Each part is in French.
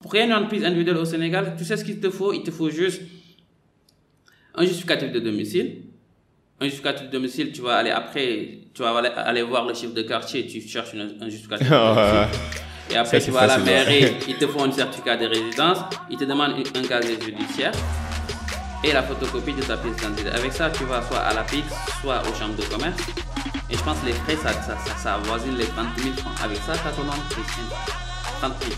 Pour créer une entreprise individuelle au Sénégal, tu sais ce qu'il te faut? Il te faut juste un justificatif de domicile. Un justificatif de domicile, tu vas aller après, tu vas aller voir le chiffre de quartier, tu cherches un justificatif de domicile. Et après, tu vas à la mairie, ils te font un certificat de résidence, ils te demandent un casier judiciaire et la photocopie de ta pièce d'identité. Avec ça, tu vas soit à la PIX, soit aux chambres de commerce. Et je pense que les frais, ça avoisine les 30 000 francs. Avec ça, tu as ton entreprise. 30 000.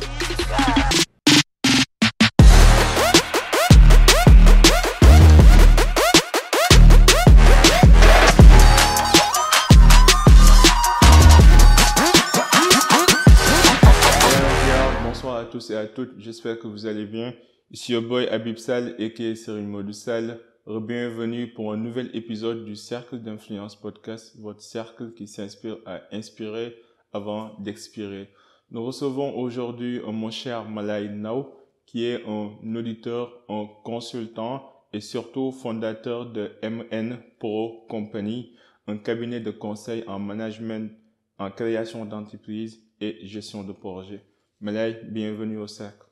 Bonsoir à tous et à toutes, j'espère que vous allez bien. Ici your boy Habib Sall aka Serigne Modou Sall. Bienvenue pour un nouvel épisode du Cercle d'Influence Podcast, votre cercle qui s'inspire à inspirer avant d'expirer. Nous recevons aujourd'hui mon cher Malaye Ndao, qui est un auditeur, un consultant et surtout fondateur de MN Pro Company, un cabinet de conseil en management, en création d'entreprises et gestion de projets. Malaye, bienvenue au cercle.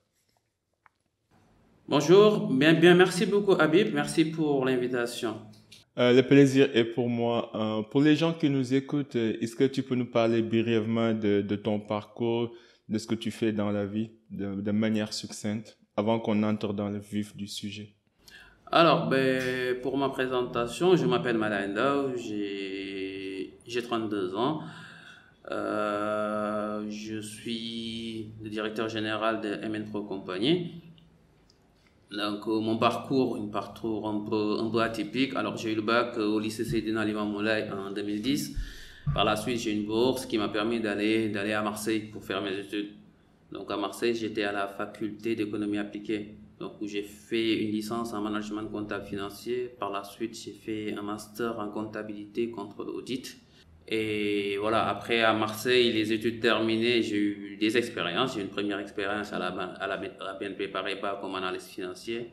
Bonjour, bien, merci beaucoup Habib, merci pour l'invitation. Le plaisir est pour moi. Pour les gens qui nous écoutent, est-ce que tu peux nous parler brièvement de ton parcours, de ce que tu fais dans la vie, de manière succincte, avant qu'on entre dans le vif du sujet? Alors, pour ma présentation, je m'appelle Malaye Ndao, j'ai 32 ans. Je suis le directeur général de MN Pro Company. Donc, mon parcours, un parcours un peu atypique. Alors, j'ai eu le bac au lycée Seydina Limamou Moulaye en 2010. Par la suite, j'ai eu une bourse qui m'a permis d'aller à Marseille pour faire mes études. Donc, à Marseille, j'étais à la faculté d'économie appliquée. Donc, où j'ai fait une licence en management comptable financier. Par la suite, j'ai fait un master en comptabilité contrôle audit. Et voilà, après à Marseille, les études terminées, j'ai eu des expériences. J'ai eu une première expérience à la BNP Paribas comme analyste financier.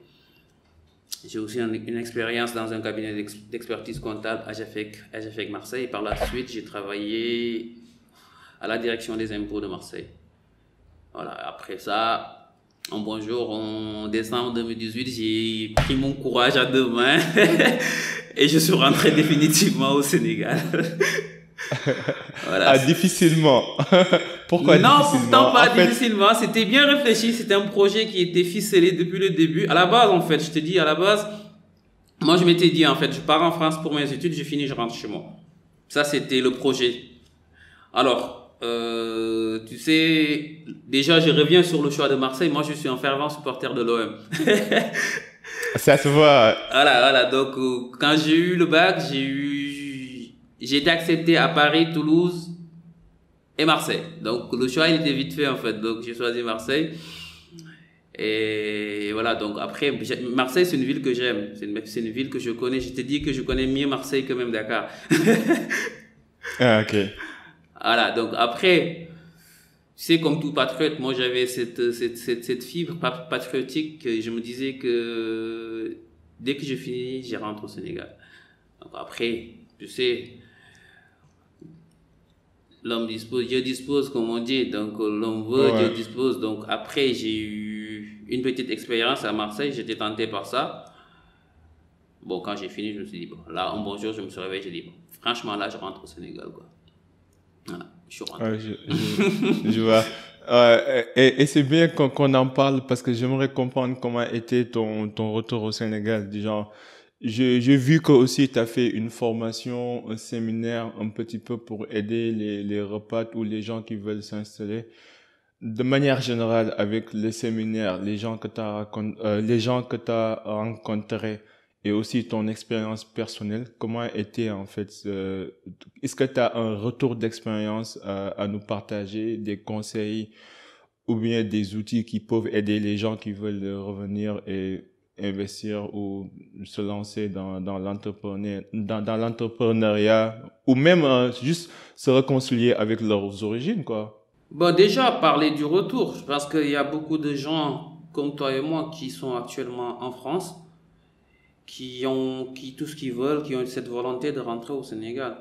J'ai aussi une expérience dans un cabinet d'expertise comptable à AGFEC Marseille. Par la suite, j'ai travaillé à la direction des impôts de Marseille. Voilà, après ça, un bon jour, en décembre 2018, j'ai pris mon courage à deux mains et je suis rentré définitivement au Sénégal. Voilà. Ah, difficilement. Pourquoi non, difficilement? pourtant pas difficilement. C'était bien réfléchi. C'était un projet qui était ficelé depuis le début. À la base, en fait, je te dis, à la base, moi, je m'étais dit, en fait, je pars en France pour mes études, je finis, je rentre chez moi. Ça, c'était le projet. Alors, tu sais, déjà, je reviens sur le choix de Marseille. Moi, je suis un fervent supporter de l'OM. Ça se voit. Voilà. Donc, quand j'ai eu le bac, j'ai été accepté à Paris, Toulouse et Marseille. Donc, le choix, il était vite fait, en fait. Donc, j'ai choisi Marseille. Et voilà, donc après, Marseille, c'est une ville que j'aime. C'est une ville que je connais. Je te dis que je connais mieux Marseille que même Dakar. Ah, ok. Voilà, donc après, c'est comme tout patriote, moi, j'avais cette fibre patriotique que je me disais que dès que je finis, je rentre au Sénégal. Donc après, tu sais, l'homme dispose, Dieu dispose, comme on dit. Donc, l'homme veut, Dieu dispose. Donc, après, j'ai eu une petite expérience à Marseille. J'étais tenté par ça. Bon, quand j'ai fini, je me suis dit, bon, là, un bon jour, je me suis réveillé. J'ai dit, bon, franchement, là, je rentre au Sénégal, quoi. Voilà, je suis rentré. Je vois. Et c'est bien qu'on en parle parce que j'aimerais comprendre comment était ton retour au Sénégal. Du genre, j'ai vu que aussi tu as fait une formation, un séminaire un petit peu pour aider les repas ou les gens qui veulent s'installer. De manière générale, avec les séminaires, les gens que tu as rencontrés et aussi ton expérience personnelle, comment était en fait est-ce que tu as un retour d'expérience à nous partager, des conseils ou bien des outils qui peuvent aider les gens qui veulent revenir et investir ou se lancer dans l'entrepreneuriat ou même juste se réconcilier avec leurs origines, quoi? Bon, déjà, parler du retour, parce qu'il y a beaucoup de gens comme toi et moi qui sont actuellement en France, qui tout ce qu'ils veulent, qui ont cette volonté de rentrer au Sénégal.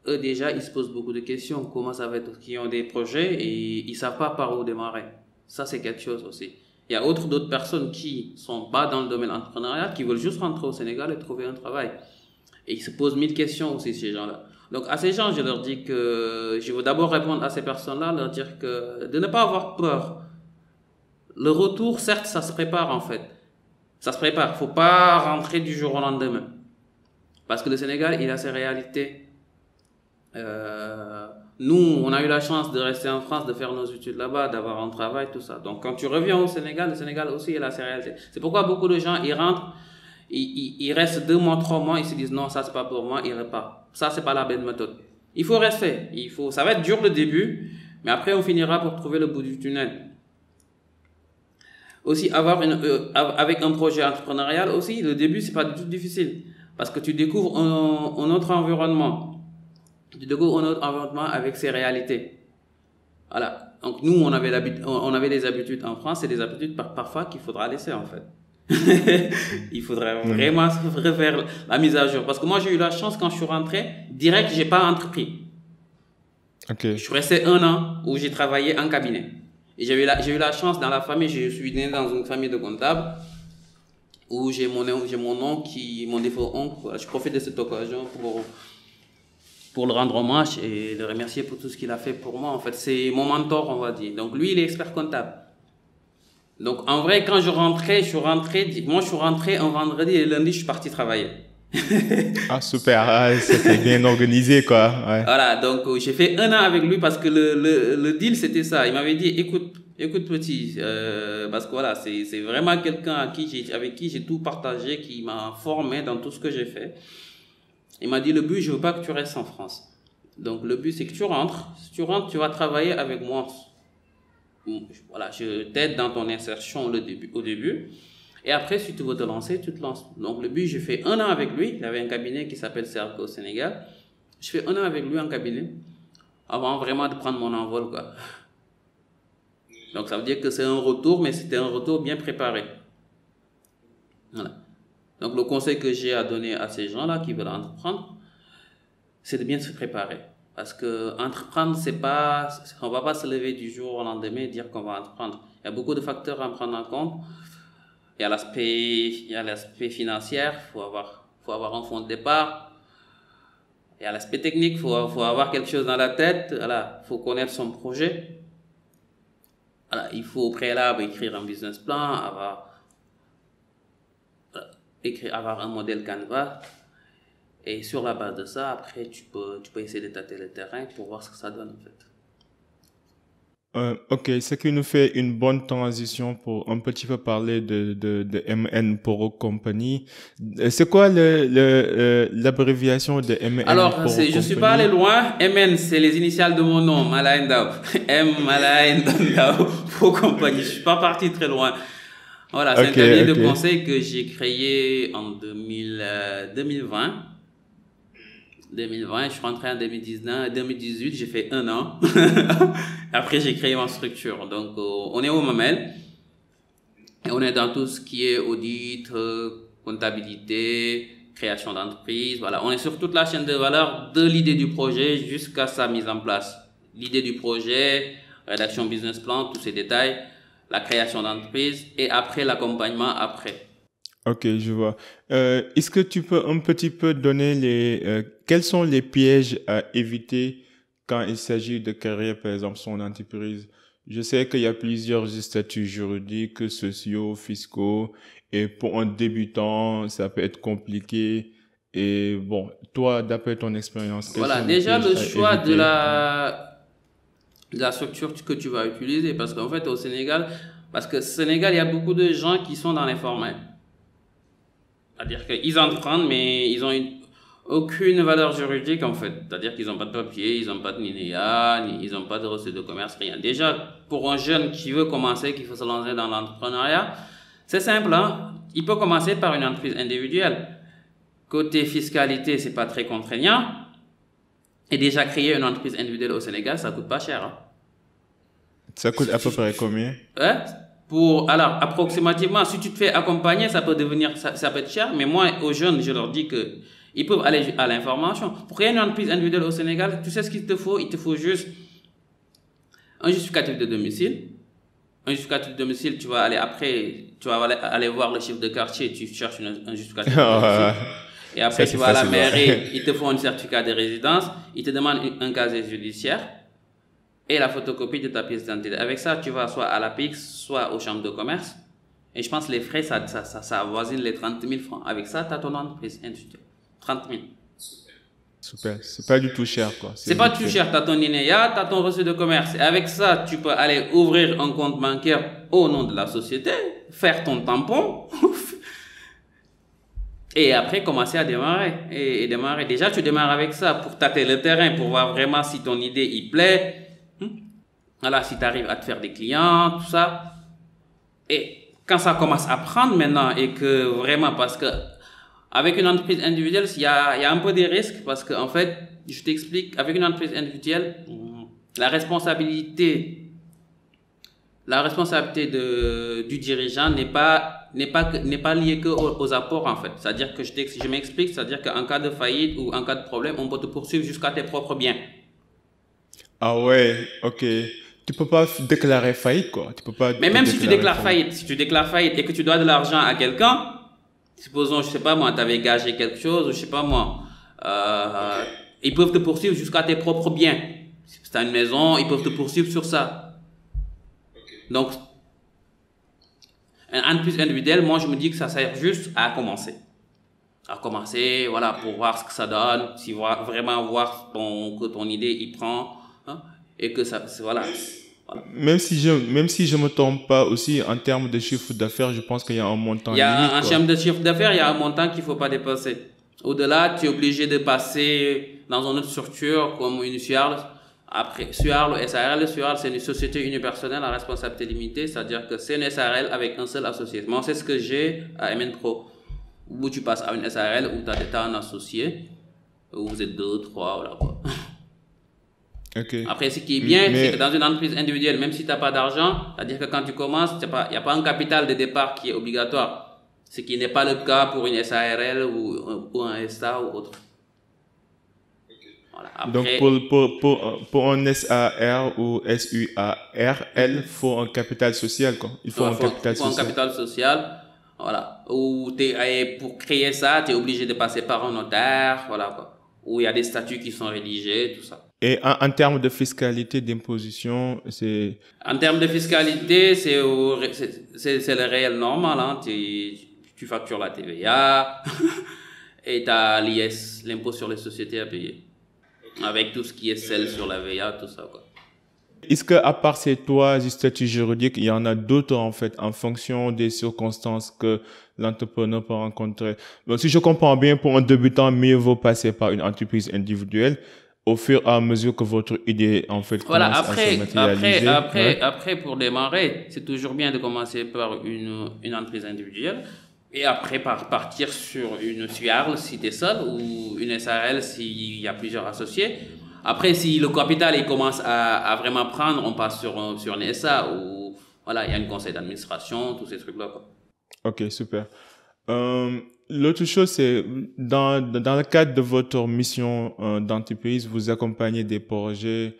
Eux, déjà, ils se posent beaucoup de questions. Comment ça va être? Qui ont des projets et ils savent pas par où démarrer. Ça, c'est quelque chose aussi. Il y a d'autres personnes qui sont pas dans le domaine entrepreneurial, qui veulent juste rentrer au Sénégal et trouver un travail. Et ils se posent mille questions aussi, ces gens-là. Donc, à ces gens, je leur dis que je veux d'abord répondre à ces personnes-là, leur dire que de ne pas avoir peur. Le retour, certes, ça se prépare en fait. Ça se prépare. Faut pas rentrer du jour au lendemain. Parce que le Sénégal, il a ses réalités. Nous, on a eu la chance de rester en France, de faire nos études là-bas, d'avoir un travail, tout ça. Donc, quand tu reviens au Sénégal, le Sénégal aussi, il a ses réalités. C'est pourquoi beaucoup de gens, ils rentrent, ils restent 2 mois, 3 mois, ils se disent non, ça c'est pas pour moi, ils repartent. Ça, c'est pas la bonne méthode. Il faut rester. Ça va être dur le début, mais après, on finira pour trouver le bout du tunnel. Aussi, avec un projet entrepreneurial aussi, le début, c'est pas du tout difficile. Parce que tu découvres un autre environnement. Tu découvres un autre environnement avec ses réalités. Voilà. Donc, nous, on avait des habitudes en France, c'est des habitudes parfois qu'il faudra laisser, en fait. Il faudrait vraiment refaire la mise à jour. Parce que moi, j'ai eu la chance, quand je suis rentré, direct, j'ai pas entrepris. Okay. Je suis resté 1 an où j'ai travaillé en cabinet. Et j'ai eu la chance dans la famille, je suis né dans une famille de comptables où j'ai mon oncle mon défunt oncle. Je profite de cette occasion pour le rendre hommage et le remercier pour tout ce qu'il a fait pour moi. En fait, c'est mon mentor, on va dire. Donc lui, il est expert comptable. Donc en vrai, quand je suis rentré un vendredi et lundi, je suis parti travailler. Ah super, ah, c'était bien organisé quoi. Ouais. Voilà, donc j'ai fait 1 an avec lui parce que le deal c'était ça. Il m'avait dit écoute petit, parce que voilà, c'est vraiment quelqu'un avec qui j'ai tout partagé, qui m'a formé dans tout ce que j'ai fait. Il m'a dit le but, je veux pas que tu restes en France. Donc le but c'est que tu rentres. Si tu rentres, tu vas travailler avec moi. Voilà, je t'aide dans ton insertion au début. Et après, si tu veux te lancer, tu te lances. Donc, le but, j'ai fait 1 an avec lui. Il avait un cabinet qui s'appelle Serco au Sénégal. Je fais 1 an avec lui en cabinet avant vraiment de prendre mon envol, quoi. Donc, ça veut dire que c'est un retour, mais c'était un retour bien préparé. Voilà. Donc, le conseil que j'ai à donner à ces gens-là qui veulent entreprendre, c'est de bien se préparer. Parce que entreprendre, on va pas se lever du jour au lendemain et dire qu'on va entreprendre. Il y a beaucoup de facteurs à prendre en compte. Il y a l'aspect financier, faut avoir un fonds de départ. Il y a l'aspect technique, faut avoir quelque chose dans la tête. Voilà, faut connaître son projet. Voilà, il faut au préalable écrire un business plan, avoir un modèle Canva. Et sur la base de ça, après, tu peux essayer de tâter le terrain pour voir ce que ça donne, en fait. Ok, ce qui nous fait une bonne transition pour un petit peu parler de MN Poro Company. C'est quoi l'abréviation de MN Alors, Poro Company? je suis pas allé loin. MN, c'est les initiales de mon nom, Malain Ndao. M Malain Ndao Poro Company. Je suis pas parti très loin. Voilà, c'est un cabinet de conseil que j'ai créé en 2020. 2020, je suis rentré en 2019, 2018, j'ai fait 1 an. Après, j'ai créé ma structure. Donc, on est au Mamel. Et on est dans tout ce qui est audit, comptabilité, création d'entreprise. Voilà, on est sur toute la chaîne de valeur de l'idée du projet jusqu'à sa mise en place. L'idée du projet, rédaction business plan, tous ces détails, la création d'entreprise et après l'accompagnement après. Ok, je vois. Est-ce que tu peux un petit peu donner quels sont les pièges à éviter quand il s'agit de créer, par exemple, son entreprise? Je sais qu'il y a plusieurs statuts juridiques, sociaux, fiscaux, et pour un débutant, ça peut être compliqué. Et bon, toi, d'après ton expérience, voilà, déjà le choix de la structure que tu vas utiliser, parce qu'en fait, au Sénégal, il y a beaucoup de gens qui sont dans l'informel. C'est-à-dire qu'ils entreprennent, mais ils ont aucune valeur juridique, en fait. C'est-à-dire qu'ils n'ont pas de papier, ils n'ont pas de NINEA, ils n'ont pas de reçu de commerce, rien. Déjà, pour un jeune qui veut commencer, qui veut se lancer dans l'entrepreneuriat, c'est simple, hein. Il peut commencer par une entreprise individuelle. Côté fiscalité, c'est pas très contraignant. Et déjà, créer une entreprise individuelle au Sénégal, ça coûte pas cher, hein. Ça coûte à peu près combien? Alors, approximativement, si tu te fais accompagner, ça peut être cher, mais moi, aux jeunes, je leur dis que ils peuvent aller à l'information. Pour créer une entreprise individuelle au Sénégal, tu sais ce qu'il te faut? Il te faut juste un justificatif de domicile, un justificatif de domicile, tu vas aller après, tu vas aller voir le chef de quartier, tu cherches un justificatif de domicile. Et après, Ça, tu c'est vas à la facile. mairie, ils te font un certificat de résidence, ils te demandent un casier judiciaire et la photocopie de ta pièce d'identité. Avec ça, tu vas soit à la PIX, soit aux chambres de commerce. Et je pense que les frais, ça avoisine les 30 000 francs. Avec ça, tu as ton entreprise individuelle. 30 000. Super. C'est pas du tout cher, quoi. C'est pas tout cher. Tu as ton INEA, tu as ton reçu de commerce. Et avec ça, tu peux aller ouvrir un compte bancaire au nom de la société, faire ton tampon. Et après, commencer à démarrer. Et démarrer. Déjà, tu démarres avec ça pour tâter le terrain, pour voir vraiment si ton idée y plaît. Voilà, si tu arrives à te faire des clients, tout ça. Et quand ça commence à prendre maintenant, et que vraiment, parce que avec une entreprise individuelle, il y a un peu des risques, parce que en fait, je t'explique, avec une entreprise individuelle, la responsabilité du dirigeant n'est pas liée que aux apports, en fait. C'est-à-dire que je m'explique, c'est-à-dire qu'en cas de faillite ou en cas de problème, on peut te poursuivre jusqu'à tes propres biens. Ah ouais, ok. Tu peux pas déclarer faillite, quoi. Tu peux pas. Mais même si tu déclares faillite, et que tu dois de l'argent à quelqu'un, supposons, je sais pas moi, tu avais gagé quelque chose, ou je sais pas moi, ils peuvent te poursuivre jusqu'à tes propres biens. Si tu as une maison, ils peuvent te poursuivre sur ça. Donc, un entreprise individuelle, moi je me dis que ça sert juste à commencer. Voilà, pour voir ce que ça donne, si vraiment voir que ton idée y prend, hein, et que ça, voilà. Même si je me trompe pas aussi en termes de chiffre d'affaires, je pense qu'il y a un montant limite. En termes de chiffre d'affaires, il y a un montant qu'il faut pas dépasser. Au-delà, tu es obligé de passer dans une autre structure comme une SUARL. Après, SUARL, SARL, SUARL, c'est une société unipersonnelle à responsabilité limitée, c'est-à-dire que c'est une SARL avec un seul associé. Moi, c'est ce que j'ai à MN Pro, où tu passes à une SARL où tu as un associé, où vous êtes 2, 3, voilà quoi. Okay. Après, ce qui est bien, c'est que dans une entreprise individuelle, même si tu n'as pas d'argent, c'est-à-dire que quand tu commences, il n'y a pas un capital de départ qui est obligatoire. Ce qui n'est pas le cas pour une SARL ou un SA ou autre. Voilà. Après, donc, pour un SAR ou SUARL, il faut un capital social, quoi. Il faut un capital social. Voilà. Pour créer ça, tu es obligé de passer par un notaire, voilà quoi. Où il y a des statuts qui sont rédigés, tout ça. Et en termes de fiscalité, d'imposition, c'est... En termes de fiscalité, c'est le réel normal, hein. Tu factures la TVA et tu as l'IS, l'impôt sur les sociétés à payer. Avec tout ce qui est celle sur la TVA, tout ça, quoi. Est-ce qu'à part ces trois statuts juridiques, il y en a d'autres, en fait, en fonction des circonstances que l'entrepreneur peut rencontrer? Donc, si je comprends bien, pour un débutant, mieux vaut passer par une entreprise individuelle au fur et à mesure que votre idée, en fait, commence à se matérialiser. Après, pour démarrer, c'est toujours bien de commencer par une entreprise individuelle et après partir sur une SUARL si tu es seul ou une SARL s'il y a plusieurs associés. Après, si le capital il commence à vraiment prendre, on passe sur une SA où voilà, il y a un conseil d'administration, tous ces trucs-là, quoi. Ok, super. L'autre chose, c'est dans le cadre de votre mission d'entreprise, vous accompagnez des projets,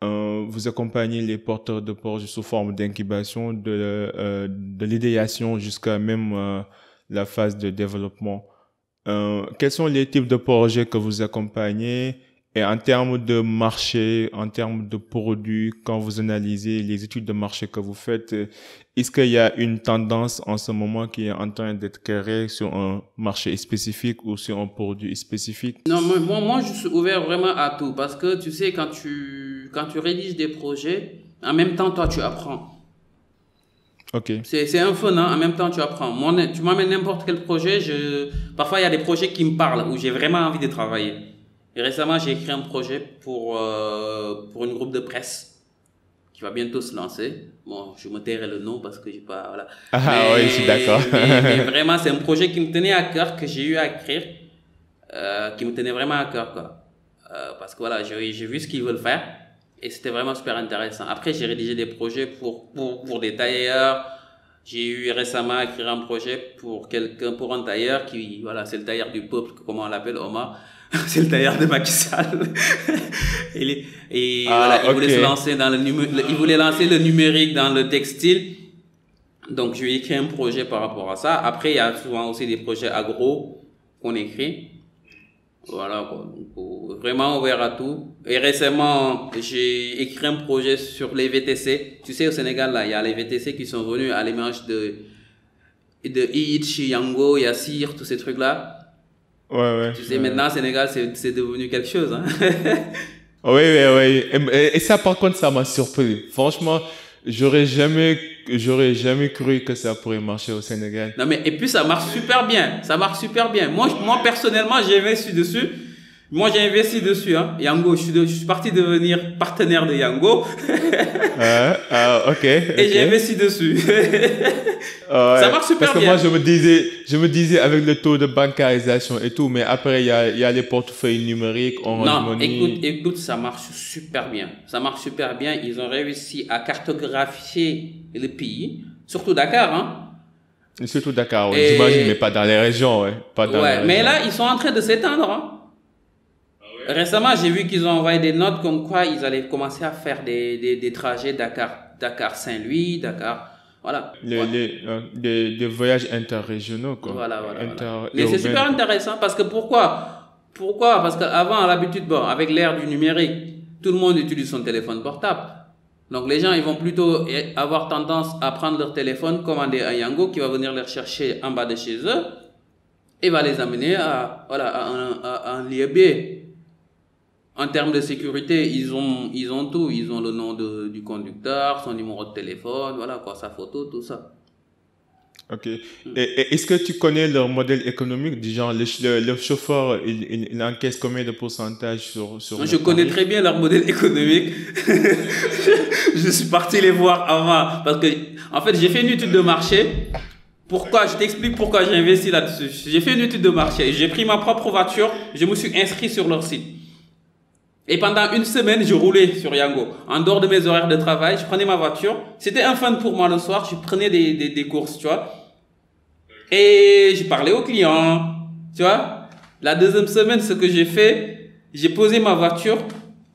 vous accompagnez les porteurs de projets sous forme d'incubation, de l'idéation jusqu'à même la phase de développement. Quels sont les types de projets que vous accompagnez? Et en termes de marché, en termes de produits, quand vous analysez les études de marché que vous faites, est-ce qu'il y a une tendance en ce moment qui est en train d'être créée sur un marché spécifique ou sur un produit spécifique? Non, moi, je suis ouvert vraiment à tout parce que tu sais, quand tu rédiges des projets, en même temps, toi, tu apprends. Ok. C'est un fun, hein? En même temps, tu apprends. Moi, tu m'amènes n'importe quel projet, parfois, il y a des projets qui me parlent où j'ai vraiment envie de travailler. Et récemment, j'ai écrit un projet pour une groupe de presse qui va bientôt se lancer. Bon, je me tairai le nom parce que j'ai pas, voilà. Oui, je suis d'accord. mais vraiment, c'est un projet qui me tenait à cœur, que j'ai eu à écrire, qui me tenait vraiment à cœur, quoi. Parce que voilà, j'ai vu ce qu'ils veulent faire et c'était vraiment super intéressant. Après, j'ai rédigé des projets pour des tailleurs. J'ai eu récemment à écrire un projet pour un tailleur voilà, c'est le tailleur du peuple, comment on l'appelle, Omar. C'est le tailleur de Macky Sall. Et voilà, il ok. voulait se lancer dans il voulait lancer le numérique dans le textile. Donc, je lui ai écrit un projet par rapport à ça. Après, il y a souvent aussi des projets agro qu'on écrit. Voilà, quoi. Donc, vraiment ouvert à tout. Et récemment, j'ai écrit un projet sur les VTC. Tu sais, au Sénégal, là, il y a les VTC qui sont venus à l'image de Itch, Yango, Yassir, tous ces trucs-là. Ouais. Tu sais, maintenant, au Sénégal, c'est devenu quelque chose, hein. Oui. Et ça, par contre, ça m'a surpris. Franchement, j'aurais jamais cru que ça pourrait marcher au Sénégal. Non, mais, et puis, ça marche super bien. Ça marche super bien. Moi, personnellement, j'ai investi dessus. Moi, j'ai investi dessus, hein. Yango, je suis parti devenir partenaire de Yango. Ok. Et j'ai investi dessus. Ça marche super bien. Parce que moi, je me disais avec le taux de bancarisation et tout, mais après, il y a les portefeuilles numériques, Orange Money. Écoute, ça marche super bien. Ça marche super bien. Ils ont réussi à cartographier le pays, surtout Dakar, hein. Surtout Dakar, ouais. J'imagine, mais pas dans les régions, ouais. Pas dans les mais régions. là, ils sont en train de s'étendre, hein. Récemment, j'ai vu qu'ils ont envoyé des notes comme quoi ils allaient commencer à faire des trajets Dakar-Saint-Louis, Dakar, voilà. Des voyages interrégionaux, quoi. Voilà. Mais c'est super intéressant parce que pourquoi? Parce qu'avant, à l'habitude, bon, avec l'ère du numérique, tout le monde utilise son téléphone portable. Donc les gens, ils vont plutôt avoir tendance à prendre leur téléphone, commander un Yango qui va venir les rechercher en bas de chez eux et va les amener à un lieu B. En termes de sécurité, ils ont tout. Ils ont le nom du conducteur, son numéro de téléphone, voilà quoi, sa photo, tout ça. Ok. Et est-ce que tu connais leur modèle économique? Du genre, le chauffeur, il encaisse combien de pourcentage sur Je connais très bien leur modèle économique. Je suis parti les voir avant. Parce que, en fait, j'ai fait une étude de marché. Je t'explique pourquoi j'ai investi là-dessus. J'ai fait une étude de marché. J'ai pris ma propre voiture. Je me suis inscrit sur leur site. Et pendant une semaine, je roulais sur Yango. En dehors de mes horaires de travail, je prenais ma voiture. C'était un fun pour moi le soir. Je prenais des courses, tu vois. Et je parlais aux clients, tu vois. La deuxième semaine, ce que j'ai fait, j'ai posé ma voiture.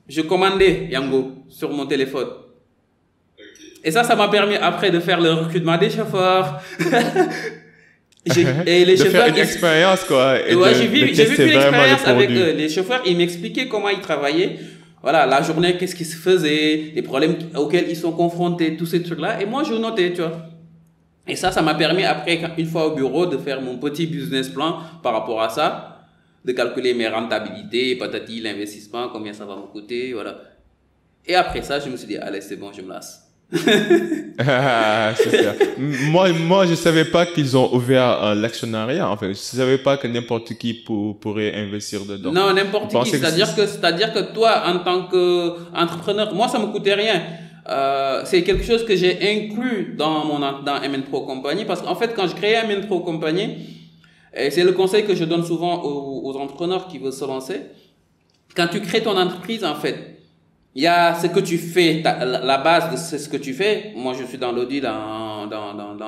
Je commandais Yango sur mon téléphone. Et ça m'a permis après de faire le recrutement des chauffeurs. Et les chauffeurs, faire une expérience, quoi. J'ai vécu l'expérience avec eux. Les chauffeurs, ils m'expliquaient comment ils travaillaient. Voilà, la journée, qu'est-ce qui se faisait, les problèmes auxquels ils sont confrontés, tous ces trucs-là. Et moi, je notais, tu vois. Et ça m'a permis après, une fois au bureau, de faire mon petit business plan par rapport à ça, de calculer mes rentabilités, patati, l'investissement, combien ça va me coûter, voilà. Et après ça, je me suis dit, allez, c'est bon, je me lasse. C'est ça. Moi, je savais pas qu'ils ont ouvert l'actionnariat. En fait, je savais pas que n'importe qui pourrait investir dedans. Non, n'importe qui. C'est-à-dire que toi, en tant qu'entrepreneur, moi, ça me coûtait rien. C'est quelque chose que j'ai inclus dans MN Pro Company parce qu'en fait, quand je créais MN Pro Company, et c'est le conseil que je donne souvent aux entrepreneurs qui veulent se lancer. Quand tu crées ton entreprise, en fait, il y a ce que tu fais, la base de ce que tu fais. Moi, je suis dans l'audit, dans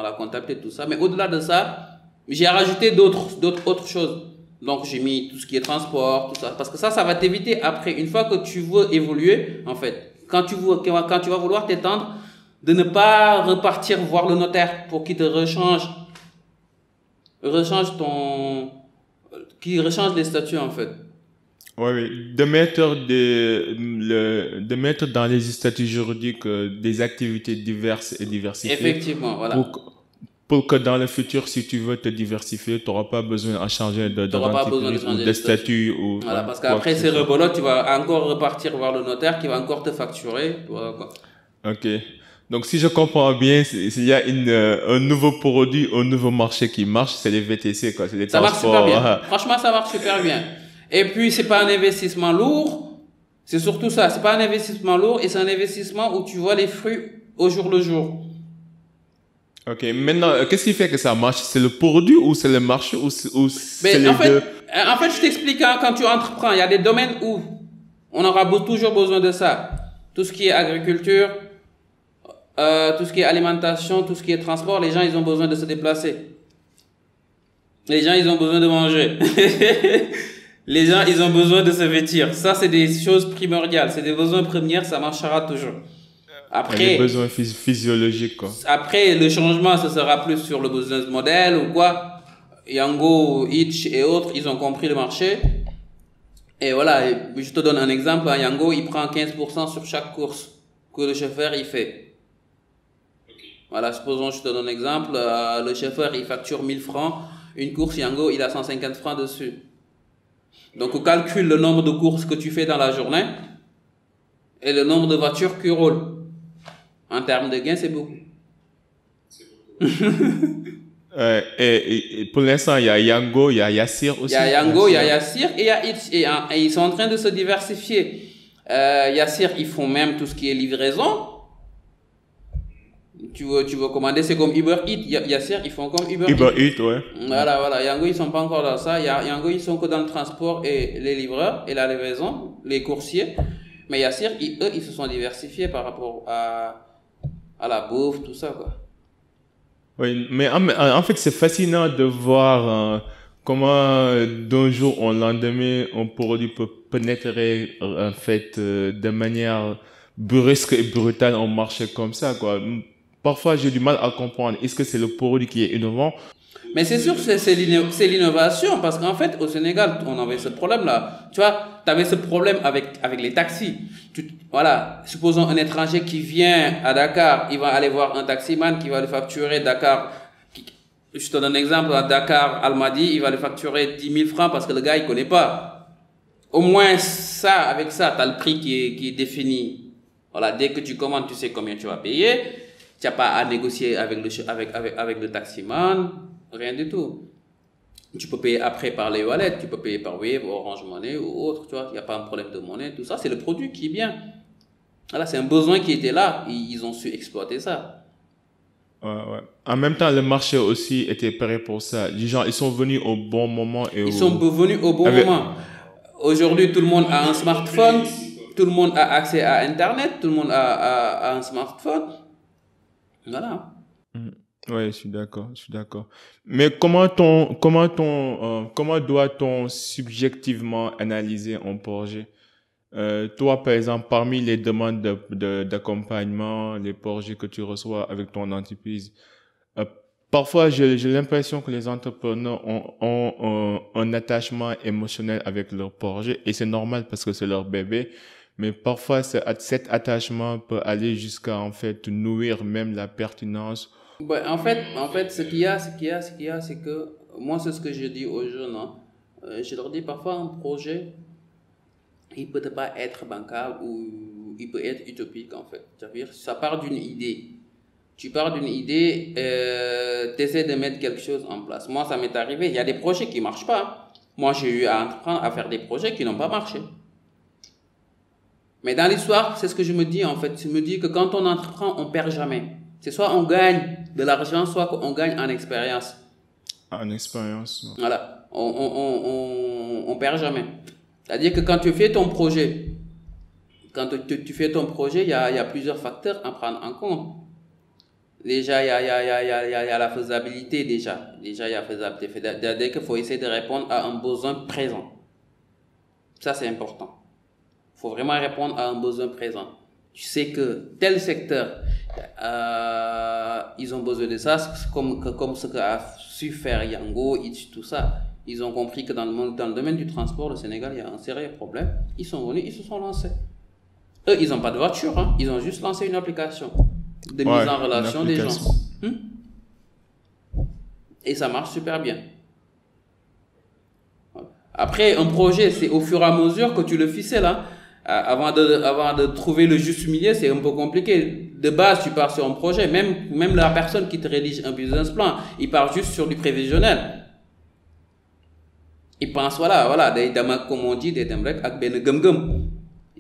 la comptabilité, tout ça. Mais au-delà de ça, j'ai rajouté autres choses. Donc, j'ai mis tout ce qui est transport, tout ça. Parce que ça va t'éviter après, une fois que tu veux évoluer, en fait, quand tu vas vouloir t'étendre, de ne pas repartir voir le notaire pour qu'il te rechange les statuts, en fait. Oui. De mettre dans les statuts juridiques des activités diverses et diversifiées. Effectivement, voilà. Pour que dans le futur, si tu veux te diversifier, tu n'auras pas besoin à changer de statut ou. Voilà, parce qu'après, c'est rebolo, tu vas encore repartir voir le notaire qui va encore te facturer. Voilà, quoi. Ok. Donc, si je comprends bien, s'il y a un nouveau produit, un nouveau marché qui marche, c'est les VTC, quoi. C'est les transports. Ça marche super bien. Franchement, ça marche super bien. Et puis, c'est pas un investissement lourd. C'est surtout ça. C'est pas un investissement lourd et c'est un investissement où tu vois les fruits au jour le jour. Ok. Maintenant, qu'est-ce qui fait que ça marche? C'est le produit ou c'est le marché ou c'est les deux? En fait, je t'explique, hein, quand tu entreprends, il y a des domaines où on aura toujours besoin de ça. Tout ce qui est agriculture, tout ce qui est alimentation, tout ce qui est transport, les gens, ils ont besoin de se déplacer. Les gens, ils ont besoin de manger. Les gens, ils ont besoin de se vêtir. Ça, c'est des choses primordiales. C'est des besoins premiers, ça marchera toujours. Les Après, besoins physiologiques, quoi. après, le changement, ce sera plus sur le business model ou quoi. Yango, Itch et autres, ils ont compris le marché. Et voilà, je te donne un exemple. Yango, il prend 15% sur chaque course que le chauffeur, il fait. Voilà, supposons, je te donne un exemple. Le chauffeur, il facture 1000 francs. Une course, Yango, il a 150 francs dessus. Donc, on calcule le nombre de courses que tu fais dans la journée et le nombre de voitures qui roulent. En termes de gains, c'est beaucoup. Et pour l'instant, il y a Yango, il y a Yassir aussi. Il y a Yango, il y a Yassir et il y a Itch. Et ils sont en train de se diversifier. Yassir, ils font même tout ce qui est livraison. Tu veux commander, c'est comme Uber Eats. Yassir, ils font comme Uber Eats. Uber Eats, ouais. Voilà. Yango, ils sont pas encore dans ça. Yango, ils sont que dans le transport et les livreurs et la livraison, les coursiers. Mais Yassir, eux, ils se sont diversifiés par rapport à la bouffe, tout ça, quoi. Oui, mais en fait, c'est fascinant de voir comment d'un jour au lendemain, un produit peut pénétrer en fait de manière brusque et brutale en marché comme ça, quoi. Parfois, j'ai du mal à comprendre. Est-ce que c'est le produit qui est innovant? Mais c'est sûr, c'est l'innovation, parce qu'en fait, au Sénégal, on avait ce problème-là. Tu vois, tu avais ce problème avec les taxis. Voilà, supposons un étranger qui vient à Dakar, il va aller voir un taximan qui va lui facturer Dakar. Je te donne un exemple, à Dakar, Almadi, il va lui facturer 10 000 francs parce que le gars, il connaît pas. Au moins, ça, avec ça, tu as le prix qui est défini. Voilà, dès que tu commandes, tu sais combien tu vas payer. Tu n'as pas à négocier avec le taximan. Rien du tout. Tu peux payer après par les wallets, tu peux payer par Wave, Orange Money ou autre, tu vois. Il n'y a pas un problème de monnaie, tout ça. C'est le produit qui est bien. Voilà, c'est un besoin qui était là. Ils ont su exploiter ça. Ouais. En même temps, le marché aussi était prêt pour ça. Les gens, ils sont venus au bon moment. Ils sont venus au bon moment. Aujourd'hui, tout le monde a un smartphone. Tout le monde a accès à Internet. Tout le monde a un smartphone. Voilà. Oui, je suis d'accord. Mais comment doit-on subjectivement analyser un projet? Toi, par exemple, parmi les demandes d'accompagnement, les projets que tu reçois avec ton entreprise, parfois j'ai l'impression que les entrepreneurs ont un attachement émotionnel avec leur projet et c'est normal parce que c'est leur bébé. Mais parfois, cet attachement peut aller jusqu'à en fait nourrir même la pertinence. En fait, ce qu'il y a, c'est que moi, c'est ce que je dis aux jeunes. Je leur dis parfois un projet, il peut pas être bancable ou il peut être utopique en fait. C'est-à-dire, ça part d'une idée. Tu pars d'une idée, tu essaies de mettre quelque chose en place. Moi, ça m'est arrivé. Il y a des projets qui marchent pas. Moi, j'ai eu à entreprendre à faire des projets qui n'ont pas marché. Mais dans l'histoire, c'est ce que je me dis en fait. Je me dis que quand on entreprend, on perd jamais. C'est soit on gagne de l'argent, soit on gagne en expérience. En expérience. Voilà. On perd jamais. C'est-à-dire que quand tu fais ton projet, il y a plusieurs facteurs à prendre en compte. Déjà, il y a la faisabilité déjà. Déjà, il y a la faisabilité. C'est-à-dire qu'il faut essayer de répondre à un besoin présent. Ça, c'est important. Il faut vraiment répondre à un besoin présent. Tu sais que tel secteur, ils ont besoin de ça, comme ce qu'a su faire Yango, Itch, tout ça. Ils ont compris que dans le domaine du transport, le Sénégal, il y a un sérieux problème. Ils sont venus, ils se sont lancés. Eux, ils n'ont pas de voiture, hein. Ils ont juste lancé une application de mise en relation des gens. Et ça marche super bien. Après, un projet, c'est au fur et à mesure que tu le ficeles, hein. Avant de trouver le juste milieu, c'est un peu compliqué. De base, tu pars sur un projet. Même la personne qui te rédige un business plan, il part juste sur du prévisionnel. Il pense, voilà, comme on dit, des demrek avec ben gum.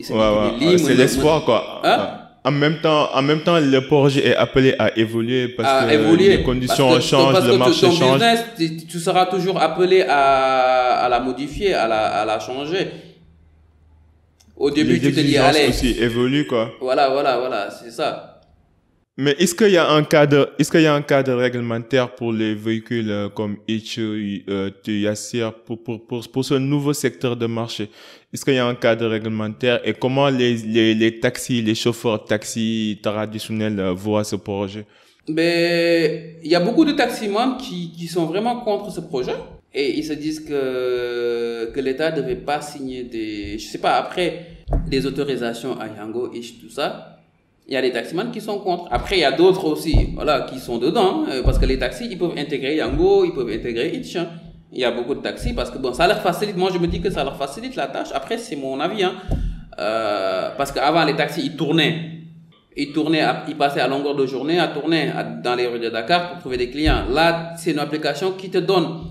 C'est l'espoir, quoi. Hein? En même temps, le projet est appelé à évoluer parce que les conditions changent, le marché change. Business, tu seras toujours appelé à la modifier, à la changer. Au début, tu te dis, allez. aussi évoluent, quoi. Voilà, c'est ça. Mais est-ce qu'il y a un cadre réglementaire pour les véhicules comme Hitch, Yassir, pour ce nouveau secteur de marché? Est-ce qu'il y a un cadre réglementaire et comment les taxis, les chauffeurs de taxis traditionnels voient ce projet? Ben, il y a beaucoup de taximans qui sont vraiment contre ce projet et ils se disent que l'État ne devait pas signer des, je sais pas, après des autorisations à Yango, Ish, tout ça. Il y a des taximans qui sont contre. Après, il y a d'autres aussi, voilà, qui sont dedans, parce que les taxis, ils peuvent intégrer Yango, ils peuvent intégrer Itch, hein. Il y a beaucoup de taxis parce que bon, ça leur facilite. Moi, je me dis que ça leur facilite la tâche. Après, c'est mon avis, hein. Parce qu'avant, les taxis, ils passaient à longueur de journée à tourner dans les rues de Dakar pour trouver des clients. Là, c'est une application qui te donne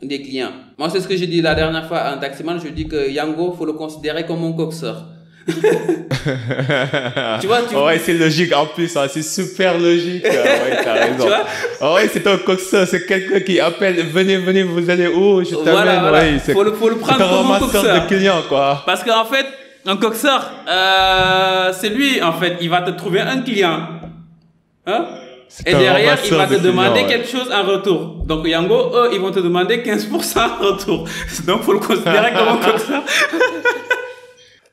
des clients. Moi, c'est ce que j'ai dit la dernière fois à un taximan. Je dis que Yango, faut le considérer comme mon coxeur. Tu vois, ouais, c'est logique en plus, hein, c'est super logique. Ouais, t'as raison. Tu vois? Ouais, c'est un coxeur, c'est quelqu'un qui appelle, venez, vous allez où? Je t'amène. Voilà. Ouais, faut le prendre comme un coxeur. De clients, quoi. Parce qu'en fait, un coxeur, c'est lui, en fait, il va te trouver un client. Hein? Et derrière, il va te demander quelque chose en retour. Donc, Yango, eux, ils vont te demander 15% en retour. Donc, faut le considérer comme un coxeur.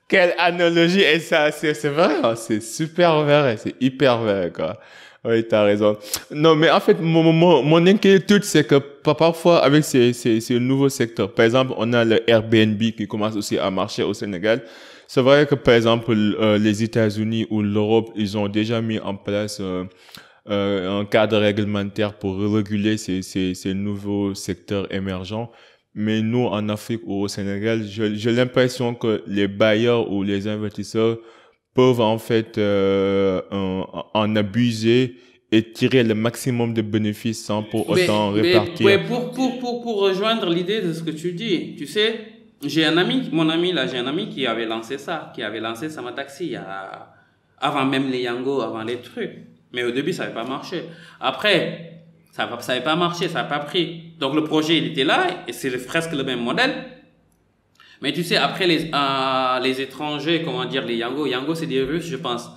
Quelle analogie, et ça, c'est vrai, hein, c'est super vrai, c'est hyper vrai, quoi. Oui, t'as raison. Non, mais en fait, mon inquiétude, c'est que parfois, avec ces nouveaux secteurs, par exemple, on a le Airbnb qui commence aussi à marcher au Sénégal. C'est vrai que, par exemple, les États-Unis ou l'Europe, ils ont déjà mis en place un cadre réglementaire pour réguler ces nouveaux secteurs émergents. Mais nous, en Afrique ou au Sénégal, j'ai l'impression que les bailleurs ou les investisseurs peuvent en fait en abuser et tirer le maximum de bénéfices sans pour autant répartir. Mais pour rejoindre l'idée de ce que tu dis, tu sais, j'ai un ami qui avait lancé Samataxi avant même les Yango, avant les trucs. Mais au début, ça n'avait pas marché. Après, ça n'avait pas marché, ça n'a pas pris. Donc le projet, il était là, et c'est presque le même modèle. Mais tu sais, après les étrangers, comment dire, les Yango c'est des Russes, je pense.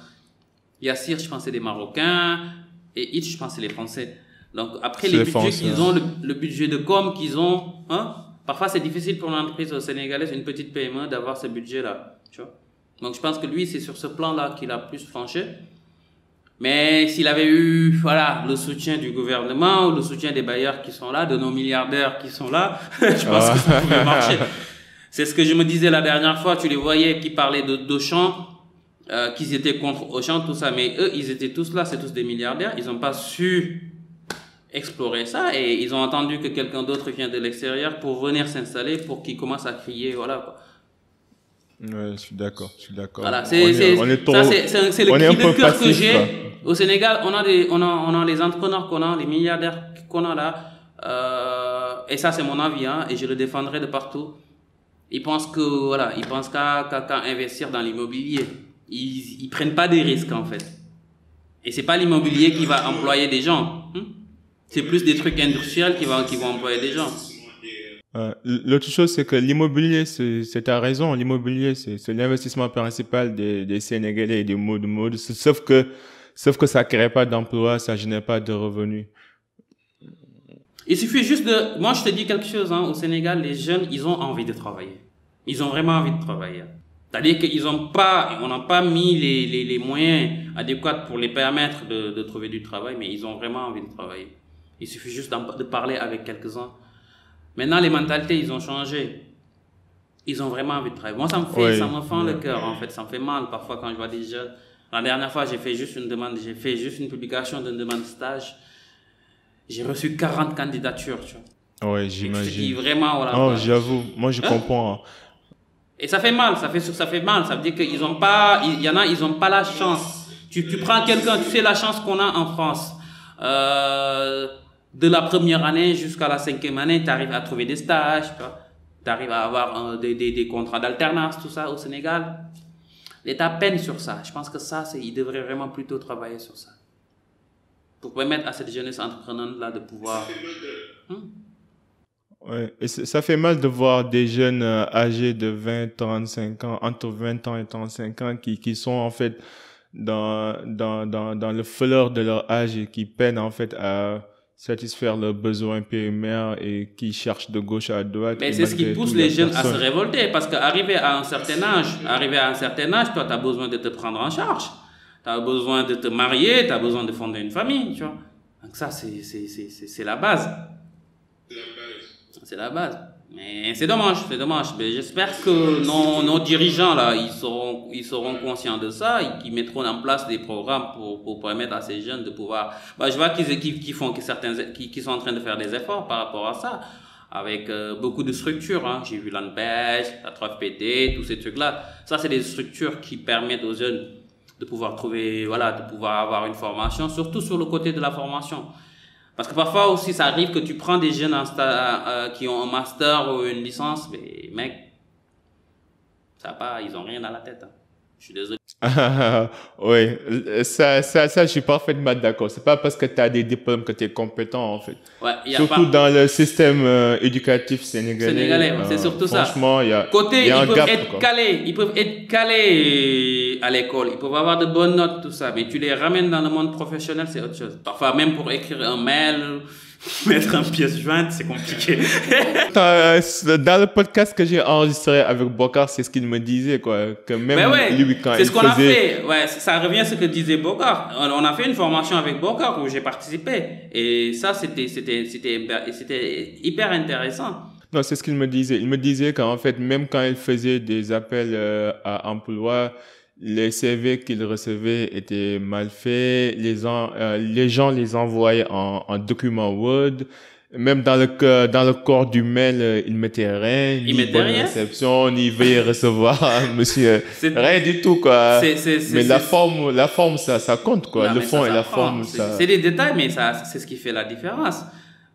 Yassir, je pense c'est des Marocains, et Hitch, je pense c'est les Français. Donc après les budgets qu'ils ont, le budget de com qu'ils ont, hein, parfois c'est difficile pour l'entreprise sénégalaise, une petite PME, d'avoir ce budget-là, tu vois. Donc je pense que lui, c'est sur ce plan-là qu'il a plus franchi. Mais s'il avait eu, voilà, le soutien du gouvernement ou le soutien des bailleurs qui sont là, de nos milliardaires qui sont là, je pense que ça pouvait marcher. C'est ce que je me disais la dernière fois, tu les voyais qui parlaient d'Auchan, qu'ils étaient contre Auchan, tout ça, mais eux, ils étaient tous là, c'est tous des milliardaires, ils n'ont pas su explorer ça et ils ont entendu que quelqu'un d'autre vient de l'extérieur pour venir s'installer, pour qu'ils commencent à crier, voilà, quoi. Ouais, je suis d'accord. Voilà, c'est le cri de cœur que j'ai. Au Sénégal, on a les entrepreneurs qu'on a, les milliardaires qu'on a là, et ça c'est mon avis, hein, et je le défendrai de partout. Ils pensent qu'à investir dans l'immobilier. Ils prennent pas des risques en fait. Et c'est pas l'immobilier qui va employer des gens. C'est plus des trucs industriels qui vont employer des gens. L'autre chose, c'est que l'immobilier, c'est ta raison. L'immobilier, c'est l'investissement principal des Sénégalais et des modes. Sauf que ça crée pas d'emplois, ça génère pas de revenus. Il suffit juste moi je te dis quelque chose, hein. Au Sénégal, les jeunes, ils ont envie de travailler. Ils ont vraiment envie de travailler. C'est-à-dire on n'a pas mis les moyens adéquats pour les permettre de trouver du travail, mais ils ont vraiment envie de travailler. Il suffit juste de parler avec quelques-uns. Maintenant, les mentalités, ils ont changé. Ils ont vraiment envie de travailler. Moi, ça me fend le cœur, en fait. Ça me fait mal, parfois, quand je vois des jeunes. La dernière fois, j'ai fait juste une publication d'une demande de stage. J'ai reçu 40 candidatures, tu vois. Ouais, j'imagine. Je dis vraiment, voilà. Oh, j'avoue. Moi, je comprends. Et ça fait mal, ça fait mal. Ça veut dire qu'ils ont pas, il y en a, ils ont pas la chance. Tu prends quelqu'un, tu sais la chance qu'on a en France. De la première année jusqu'à la 5e année, tu arrives à trouver des stages, tu arrives à avoir des contrats d'alternance, tout ça au Sénégal. L'État peine sur ça. Je pense que il devrait vraiment plutôt travailler sur ça. Pour permettre à cette jeunesse entreprenante-là de pouvoir... Ouais, et ça fait mal de voir des jeunes âgés de 20, 35 ans, entre 20 ans et 35 ans, qui sont en fait dans le fleur de leur âge et qui peinent en fait à satisfaire leurs besoins primaires et qui cherchent de gauche à droite. Mais c'est ce qui pousse les jeunes à se révolter, parce qu'arriver à un certain âge, toi, tu as besoin de te prendre en charge. Tu as besoin de te marier, tu as besoin de fonder une famille, tu vois. Donc ça, c'est la base. C'est la base. Mais c'est dommage. Mais j'espère que nos dirigeants, là, ils seront conscients de ça et qu'ils mettront en place des programmes pour permettre à ces jeunes de pouvoir... je vois qu'ils sont en train de faire des efforts par rapport à ça, avec beaucoup de structures. Hein. J'ai vu l'ANPEJ, la 3FPT, tous ces trucs-là. Ça, c'est des structures qui permettent aux jeunes de pouvoir de pouvoir avoir une formation, surtout sur le côté de la formation. Parce que parfois aussi, ça arrive que tu prends des jeunes qui ont un master ou une licence, mais mec, ils ont rien dans la tête. Hein. Je suis désolé. Oui, ça, je suis parfaitement d'accord. C'est pas parce que tu as des diplômes que tu es compétent, en fait. Ouais, surtout dans le système éducatif sénégalais. C'est surtout ça. Franchement, il y a un gap. Ils peuvent être calés à l'école. Ils peuvent avoir de bonnes notes, tout ça. Mais tu les ramènes dans le monde professionnel, c'est autre chose. Parfois, même pour écrire un mail, mettre en pièce jointe, c'est compliqué. Dans le podcast que j'ai enregistré avec Bokar, c'est ce qu'il me disait, quoi. Que même lui, quand c'est ce qu'on a fait. Ouais, ça revient à ce que disait Bokar. On a fait une formation avec Bokar où j'ai participé. Et ça, c'était hyper intéressant. Non, c'est ce qu'il me disait. Il me disait qu'en fait, même quand il faisait des appels à emploi, les CV qu'il recevait étaient mal faits, les gens les envoyaient en document Word, même dans le corps du mail, ils mettaient rien, ni bonne réception, ni veuillez recevoir, monsieur, rien du tout, quoi. Mais la forme, ça compte, quoi. Le fond et la forme, ça. C'est des détails, mais c'est ce qui fait la différence.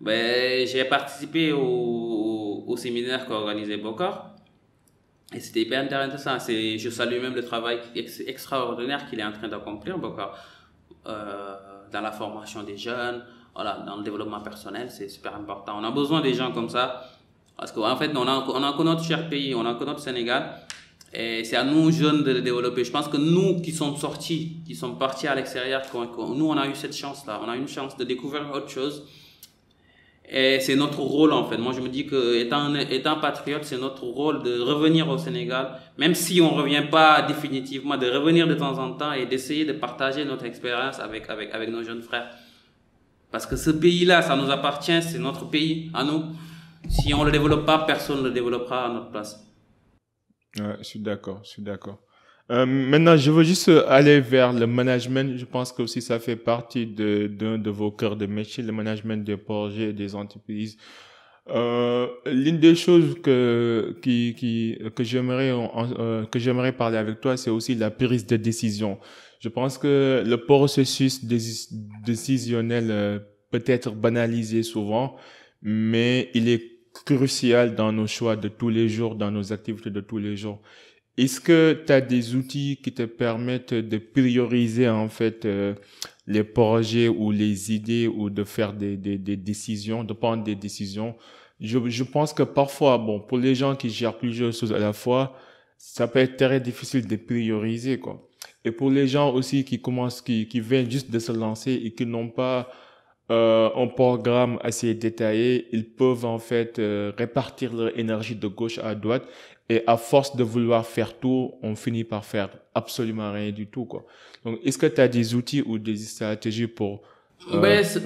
J'ai participé au séminaire qu'a organisé Bokar. Et c'était hyper intéressant. Je salue même le travail extraordinaire qu'il est en train d'accomplir, Bokar, dans la formation des jeunes, voilà, dans le développement personnel, c'est super important. On a besoin des gens comme ça, parce qu'en fait, on a que notre cher pays, on a que notre Sénégal, et c'est à nous, jeunes, de le développer. Je pense que nous qui sommes partis à l'extérieur, nous, on a eu cette chance-là. On a une chance de découvrir autre chose. Et c'est notre rôle, en fait. Moi, je me dis que étant patriote, c'est notre rôle de revenir au Sénégal, même si on revient pas définitivement, de revenir de temps en temps et d'essayer de partager notre expérience avec nos jeunes frères. Parce que ce pays-là, ça nous appartient, c'est notre pays, à nous. Si on le développe pas, personne ne le développera à notre place. Ouais, je suis d'accord. Maintenant, je veux juste aller vers le management. Je pense que aussi ça fait partie d'un de vos cœurs de métier, le management des projets et des entreprises. L'une des choses que j'aimerais parler avec toi, c'est aussi la prise de décision. Je pense que le processus décisionnel peut être banalisé souvent, mais il est crucial dans nos choix de tous les jours, dans nos activités de tous les jours. Est-ce que tu as des outils qui te permettent de prioriser en fait les projets ou les idées ou de faire des décisions, de prendre des décisions? Je pense que parfois, bon, pour les gens qui gèrent plusieurs choses à la fois, ça peut être très difficile de prioriser, quoi. Et pour les gens aussi qui viennent juste de se lancer et qui n'ont pas un programme assez détaillé, ils peuvent en fait répartir leur énergie de gauche à droite. Et à force de vouloir faire tout, on finit par faire absolument rien du tout, quoi. Donc, est-ce que tu as des outils ou des stratégies pour... c'est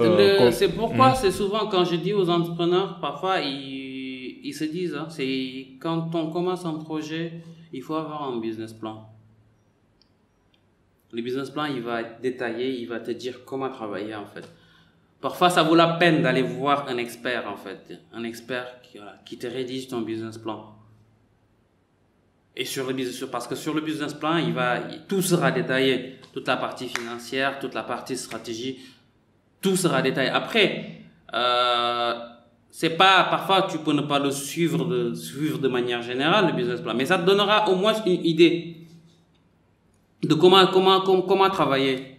pourquoi c'est souvent quand je dis aux entrepreneurs, parfois ils se disent, hein, c'est quand on commence un projet, il faut avoir un business plan. Le business plan, il va être détaillé, il va te dire comment travailler, en fait. Parfois, ça vaut la peine d'aller voir un expert, en fait. Un expert qui te rédige ton business plan. Et parce que sur le business plan, tout sera détaillé. Toute la partie financière, toute la partie stratégie, tout sera détaillé. Après, parfois tu peux ne pas le suivre de manière générale, le business plan, mais ça te donnera au moins une idée de comment travailler.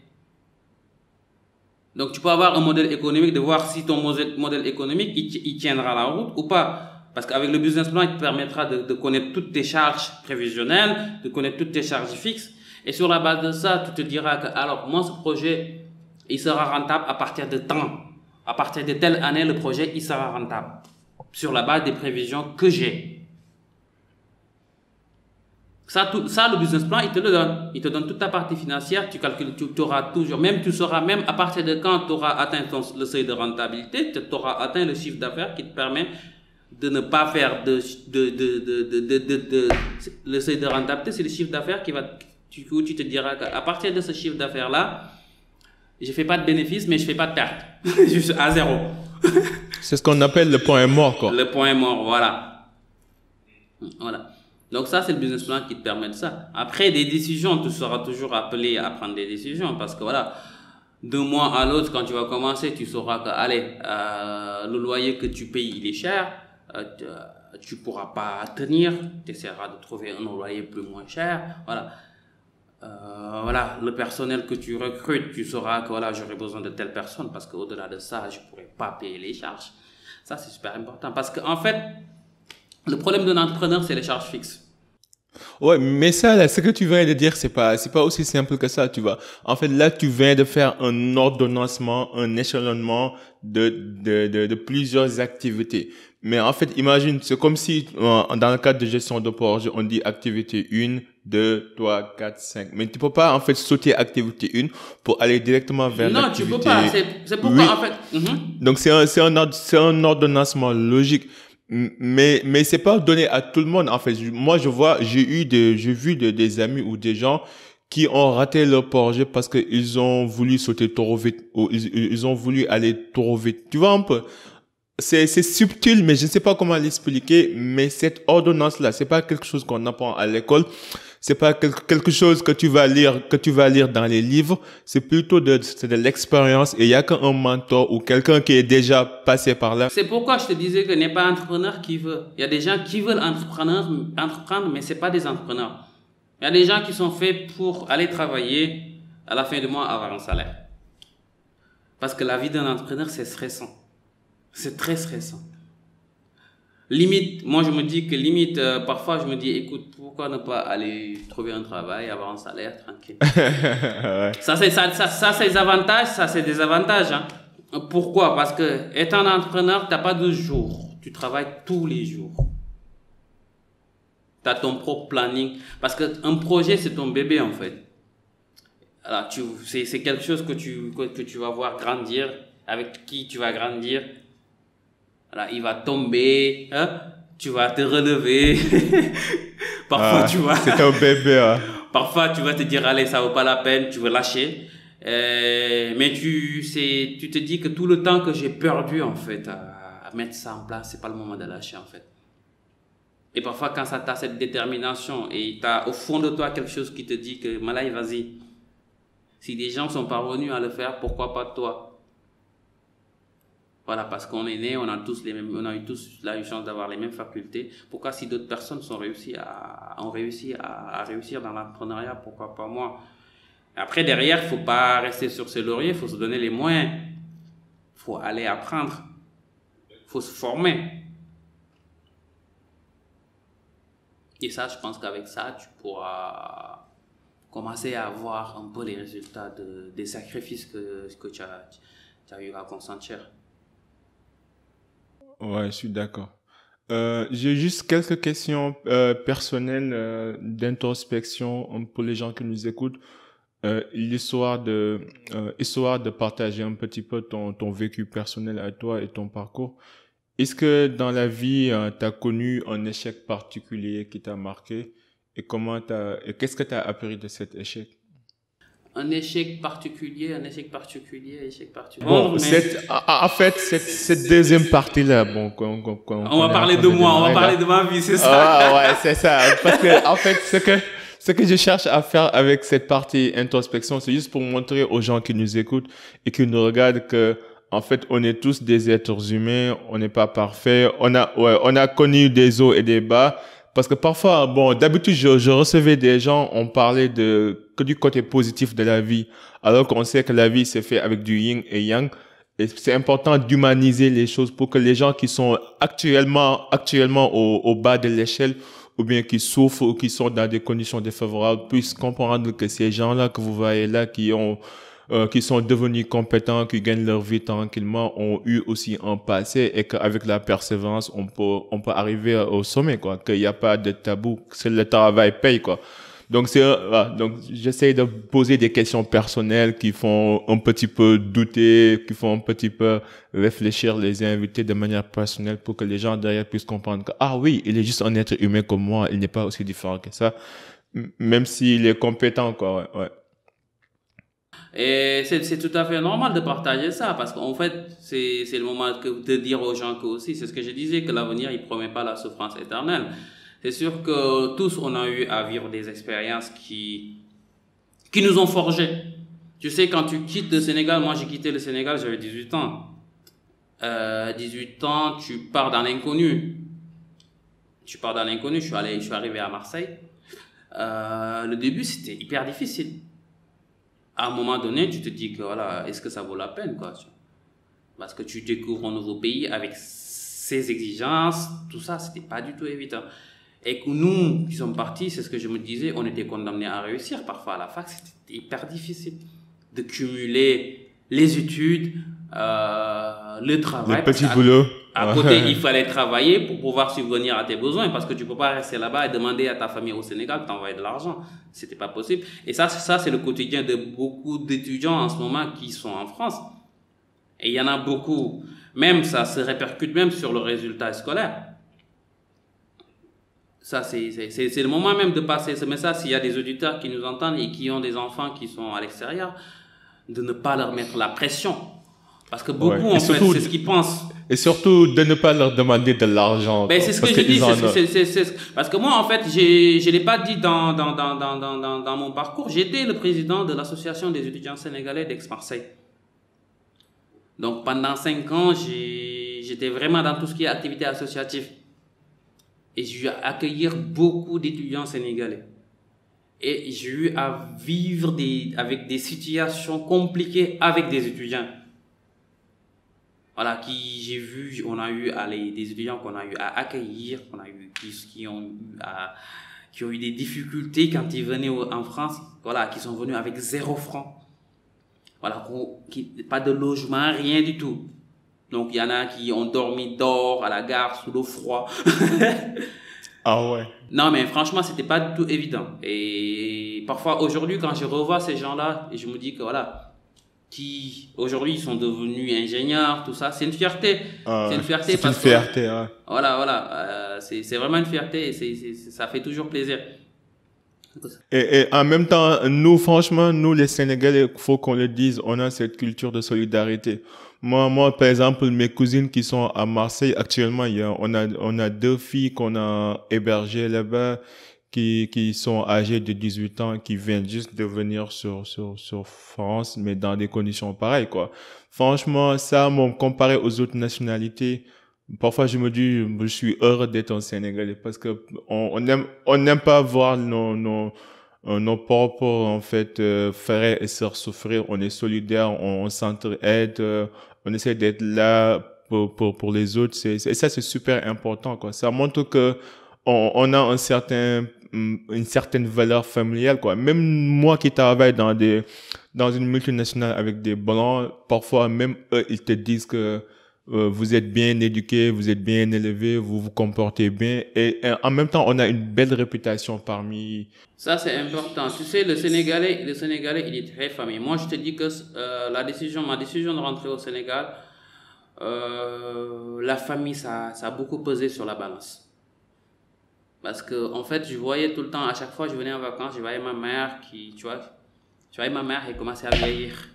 Donc tu peux avoir un modèle économique, de voir si ton modèle économique, il tiendra la route ou pas. Parce qu'avec le business plan, il te permettra de connaître toutes tes charges prévisionnelles, de connaître toutes tes charges fixes. Et sur la base de ça, tu te diras que, alors, moi, ce projet, il sera rentable à partir de temps. À partir de telle année, le projet, il sera rentable. Sur la base des prévisions que j'ai. Ça, le business plan, il te le donne. Il te donne toute ta partie financière, tu calcules, tu auras toujours, même tu sauras même à partir de quand tu auras atteint le seuil de rentabilité, tu auras atteint le chiffre d'affaires qui te permet de ne pas faire le seuil de rentabilité, c'est le chiffre d'affaires qui va, où tu te diras qu'à partir de ce chiffre d'affaires-là, je fais pas de bénéfice, mais je fais pas de perte. Juste à zéro. C'est ce qu'on appelle le point mort, quoi. Le point mort, voilà. Voilà. Donc ça, c'est le business plan qui te permet de ça. Après, des décisions, tu seras toujours appelé à prendre des décisions parce que voilà, d'un mois à l'autre, quand tu vas commencer, tu sauras que, allez, le loyer que tu payes, il est cher, tu pourras pas tenir, tu essaieras de trouver un loyer plus moins cher, voilà. Voilà, le personnel que tu recrutes, tu sauras que voilà, j'aurai besoin de telle personne parce qu'au-delà de ça, je pourrais pas payer les charges. Ça, c'est super important parce qu'en fait, le problème d'un entrepreneur, c'est les charges fixes. Ouais, mais ça, là, ce que tu viens de dire, c'est pas aussi simple que ça, tu vois. En fait, là, tu viens de faire un ordonnancement, un échelonnement de plusieurs activités. Mais en fait, imagine, c'est comme si, dans le cadre de gestion de projet, on dit activité 1, 2, 3, 4, 5. Mais tu peux pas, en fait, sauter activité 1 pour aller directement vers l'activité. Non, tu peux pas. C'est pourquoi, 8. En fait. Donc, c'est un ordonnancement logique. Mais c'est pas donné à tout le monde, en fait. Moi, j'ai vu des amis ou des gens qui ont raté leur projet parce que ils ont voulu sauter trop vite ou ils ont voulu aller trop vite. Tu vois un peu? C'est subtil, mais je ne sais pas comment l'expliquer, mais cette ordonnance-là, c'est pas quelque chose qu'on apprend à l'école. C'est pas quelque chose que tu vas lire dans les livres. C'est plutôt c'est de l'expérience et il y a qu'un mentor ou quelqu'un qui est déjà passé par là. C'est pourquoi je te disais que n'est pas entrepreneur qui veut. Il y a des gens qui veulent entreprendre, mais c'est pas des entrepreneurs. Il y a des gens qui sont faits pour aller travailler à la fin du mois avoir un salaire. Parce que la vie d'un entrepreneur, c'est stressant. C'est très stressant. Limite, moi je me dis que parfois je me dis, écoute, pourquoi ne pas aller trouver un travail, avoir un salaire tranquille. Ouais. Ça c'est des avantages, ça c'est des avantages. Hein. Pourquoi? Parce que étant entrepreneur, t'as pas de jours, tu travailles tous les jours. Tu as ton propre planning. Parce qu'un projet, c'est ton bébé en fait. Alors, c'est quelque chose que tu vas voir grandir, avec qui tu vas grandir. Alors, il va tomber, hein? Tu vas te relever. Parfois, tu vois. C'est un bébé. Hein. Parfois, tu vas te dire, allez, ça vaut pas la peine, tu veux lâcher. Mais tu te dis que tout le temps que j'ai perdu, en fait, à mettre ça en place, c'est pas le moment de lâcher, en fait. Et parfois, quand ça t'a cette détermination et t'as au fond de toi quelque chose qui te dit que, Malaï, vas-y. Si des gens sont parvenus à le faire, pourquoi pas toi? Voilà, parce qu'on est né, on a eu tous la chance d'avoir les mêmes facultés. Pourquoi si d'autres personnes ont réussi à réussir dans l'entrepreneuriat, pourquoi pas moi? Après, derrière, il faut pas rester sur ses lauriers, il faut se donner les moyens. Il faut aller apprendre. Il faut se former. Et ça, je pense qu'avec ça, tu pourras commencer à voir un peu les résultats des sacrifices que tu as eu à consentir. Ouais, je suis d'accord. J'ai juste quelques questions personnelles d'introspection pour les gens qui nous écoutent. Histoire de partager un petit peu ton vécu personnel à toi et ton parcours. Est-ce que dans la vie, tu as connu un échec particulier qui t'a marqué et qu'est-ce que tu as appris de cet échec? Un échec particulier. Bon, en fait, cette deuxième partie-là, bon, on va parler de moi, on va parler de ma vie, c'est ça. Ah, ouais, c'est ça. Parce que, en fait, ce que je cherche à faire avec cette partie introspection, c'est juste pour montrer aux gens qui nous écoutent et qui nous regardent que, en fait, on est tous des êtres humains, on n'est pas parfaits, on a connu des hauts et des bas. Parce que parfois, bon, d'habitude, je recevais des gens, on parlait que du côté positif de la vie, alors qu'on sait que la vie c'est fait avec du yin et yang. Et c'est important d'humaniser les choses pour que les gens qui sont actuellement au bas de l'échelle ou bien qui souffrent ou qui sont dans des conditions défavorables puissent comprendre que ces gens-là que vous voyez là, qui sont devenus compétents, qui gagnent leur vie tranquillement, ont eu aussi un passé et qu'avec la persévérance, on peut arriver au sommet, quoi. Qu'il n'y a pas de tabou, c'est le travail paye, quoi. Donc voilà. Donc j'essaie de poser des questions personnelles qui font un petit peu douter, qui font un petit peu réfléchir les invités de manière personnelle pour que les gens derrière puissent comprendre que ah oui, il est juste un être humain comme moi, il n'est pas aussi différent que ça, même s'il est compétent, quoi. Ouais. Et c'est tout à fait normal de partager ça, parce qu'en fait, c'est le moment de dire aux gens que aussi, c'est ce que je disais, que l'avenir, il promet pas la souffrance éternelle. C'est sûr que tous, on a eu à vivre des expériences qui nous ont forgés. Tu sais, quand tu quittes le Sénégal, moi j'ai quitté le Sénégal, j'avais 18 ans. 18 ans, tu pars dans l'inconnu. Je suis arrivé à Marseille. Le début, c'était hyper difficile. À un moment donné, tu te dis que voilà, est-ce que ça vaut la peine, quoi, parce que tu découvres un nouveau pays avec ses exigences, tout ça, c'était pas du tout évident. Et que nous, qui sommes partis, c'est ce que je me disais, on était condamnés à réussir. Parfois, à la fac, c'était hyper difficile de cumuler les études, le travail. Les petits boulots. À côté, il fallait travailler pour pouvoir subvenir à tes besoins, parce que tu peux pas rester là-bas et demander à ta famille au Sénégal de t'envoyer de l'argent. C'était pas possible. Et ça, c'est le quotidien de beaucoup d'étudiants en ce moment qui sont en France. Et il y en a beaucoup. Même, ça se répercute même sur le résultat scolaire. Ça, c'est le moment même de passer ce message. S'il y a des auditeurs qui nous entendent et qui ont des enfants qui sont à l'extérieur, de ne pas leur mettre la pression. Parce que beaucoup, en fait, c'est ce qu'ils pensent. Et surtout, de ne pas leur demander de l'argent. Ben, c'est ce que je dis. Parce que moi, en fait, je l'ai pas dit dans mon parcours. J'étais le président de l'association des étudiants sénégalais d'Aix-Marseille. Donc, pendant 5 ans, j'étais vraiment dans tout ce qui est activité associative. Et j'ai eu à accueillir beaucoup d'étudiants sénégalais. Et j'ai eu à vivre avec des situations compliquées avec des étudiants. Voilà, on a eu des étudiants qu'on a eu à accueillir, qui ont eu des difficultés quand ils venaient en France, voilà, qui sont venus avec 0 francs. Voilà, pas de logement, rien du tout. Donc, il y en a qui ont dormi dehors, à la gare, sous le froid. Ah ouais. Non, mais franchement, c'était pas du tout évident. Et parfois, aujourd'hui, quand je revois ces gens-là, et je me dis que voilà, aujourd'hui, ils sont devenus ingénieurs, tout ça, c'est une fierté. C'est une fierté. C'est une fierté, ouais. Voilà. C'est vraiment une fierté et ça fait toujours plaisir. Et en même temps, nous, franchement, nous, les Sénégalais, faut qu'on le dise, on a cette culture de solidarité. Moi, par exemple, mes cousines qui sont à Marseille, actuellement, on a 2 filles qu'on a hébergées là-bas, qui sont âgées de 18 ans, qui viennent juste de venir sur France, mais dans des conditions pareilles, quoi. Franchement, ça, comparé aux autres nationalités, parfois, je me dis, je suis heureux d'être un Sénégalais parce que on n'aime pas voir nos propres, en fait, frères et sœurs souffrir. On est solidaires, on s'entraide, on essaie d'être là pour les autres. Et ça, c'est super important, quoi. Ça montre que on a une certaine valeur familiale, quoi. Même moi qui travaille dans une multinationale avec des blancs, parfois, même eux, ils te disent que vous êtes bien éduqués, vous êtes bien élevés, vous vous comportez bien et en même temps on a une belle réputation parmi. Ça c'est important. Tu sais, le Sénégalais il est très famille. Moi je te dis que ma décision de rentrer au Sénégal, la famille ça a beaucoup pesé sur la balance. Parce que en fait je voyais tout le temps, à chaque fois que je venais en vacances, je voyais ma mère elle commençait à vieillir.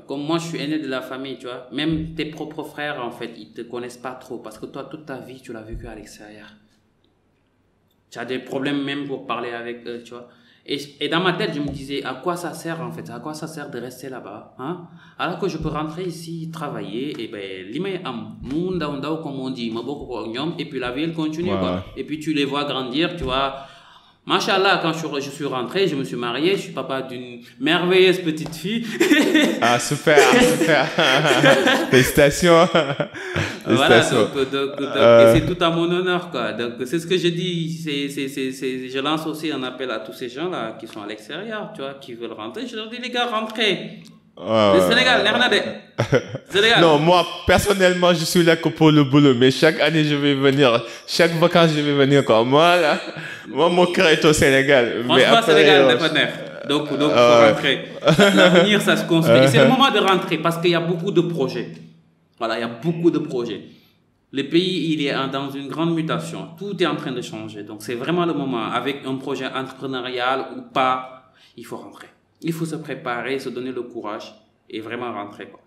Comme moi, je suis aîné de la famille, tu vois. Même tes propres frères, en fait, ils te connaissent pas trop. Parce que toi, toute ta vie, tu l'as vécu à l'extérieur. Tu as des problèmes même pour parler avec eux, tu vois. Et dans ma tête, je me disais, à quoi ça sert, en fait? À quoi ça sert de rester là-bas, hein? Alors que je peux rentrer ici, travailler, et ben, comme on dit, et puis la vie, elle continue, quoi. Et puis tu les vois grandir, tu vois. Machallah, quand je suis rentré, je me suis marié, je suis papa d'une merveilleuse petite fille. Ah, super, super. Félicitations. Voilà, Félicitations. et c'est tout à mon honneur, quoi. Donc, c'est ce que je dis, je lance aussi un appel à tous ces gens-là qui sont à l'extérieur, tu vois, qui veulent rentrer. Je leur dis, les gars, rentrez. Le Sénégal, Sénégal. Non, moi, personnellement, je suis là que pour le boulot, mais chaque année, je vais venir, chaque vacances, je vais venir comme moi, là. Moi, mon cœur est au Sénégal. Franchement, après, Sénégal, donc, faut rentrer. L'avenir, ça se construit. Et c'est le moment de rentrer parce qu'il y a beaucoup de projets. Voilà, il y a beaucoup de projets. Le pays, il est dans une grande mutation. Tout est en train de changer. Donc, c'est vraiment le moment. Avec un projet entrepreneurial ou pas, il faut rentrer. Il faut se préparer, se donner le courage et vraiment rentrer, quoi.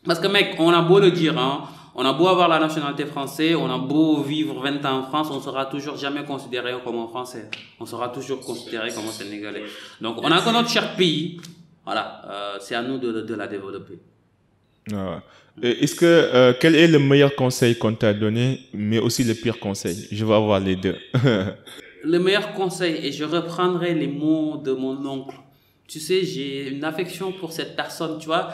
Parce que, mec, on a beau le dire, hein, on a beau avoir la nationalité française, on a beau vivre 20 ans en France, on sera toujours jamais considéré comme un Français. On sera toujours considéré comme un Sénégalais. Donc, on a que notre cher pays. Voilà, c'est à nous de la développer. Ah. Est-ce que quel est le meilleur conseil qu'on t'a donné, mais aussi le pire conseil? Je vais avoir les deux. Le meilleur conseil, et je reprendrai les mots de mon oncle. Tu sais, j'ai une affection pour cette personne, tu vois.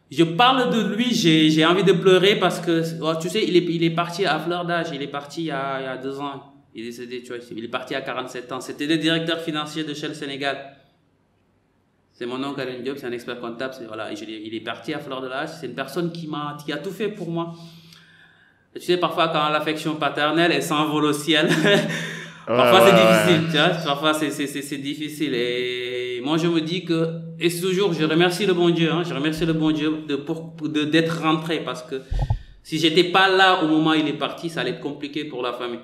Je parle de lui, j'ai envie de pleurer parce que, tu sais, il est parti à fleur d'âge. Il est parti il y a 2 ans. Il est décédé, tu vois. Il est parti à 47 ans. C'était le directeur financier de Shell Sénégal. C'est mon oncle Alain Diop, c'est un expert comptable. Voilà, il est parti à fleur de l'âge. C'est une personne qui a tout fait pour moi. Et tu sais, parfois, quand l'affection paternelle, elle s'envole au ciel, parfois c'est difficile, tu vois. Parfois, c'est difficile. Et moi, je me dis que, et toujours, je remercie le bon Dieu, hein. Je remercie le bon Dieu d'être rentré parce que si j'étais pas là au moment où il est parti, ça allait être compliqué pour la famille.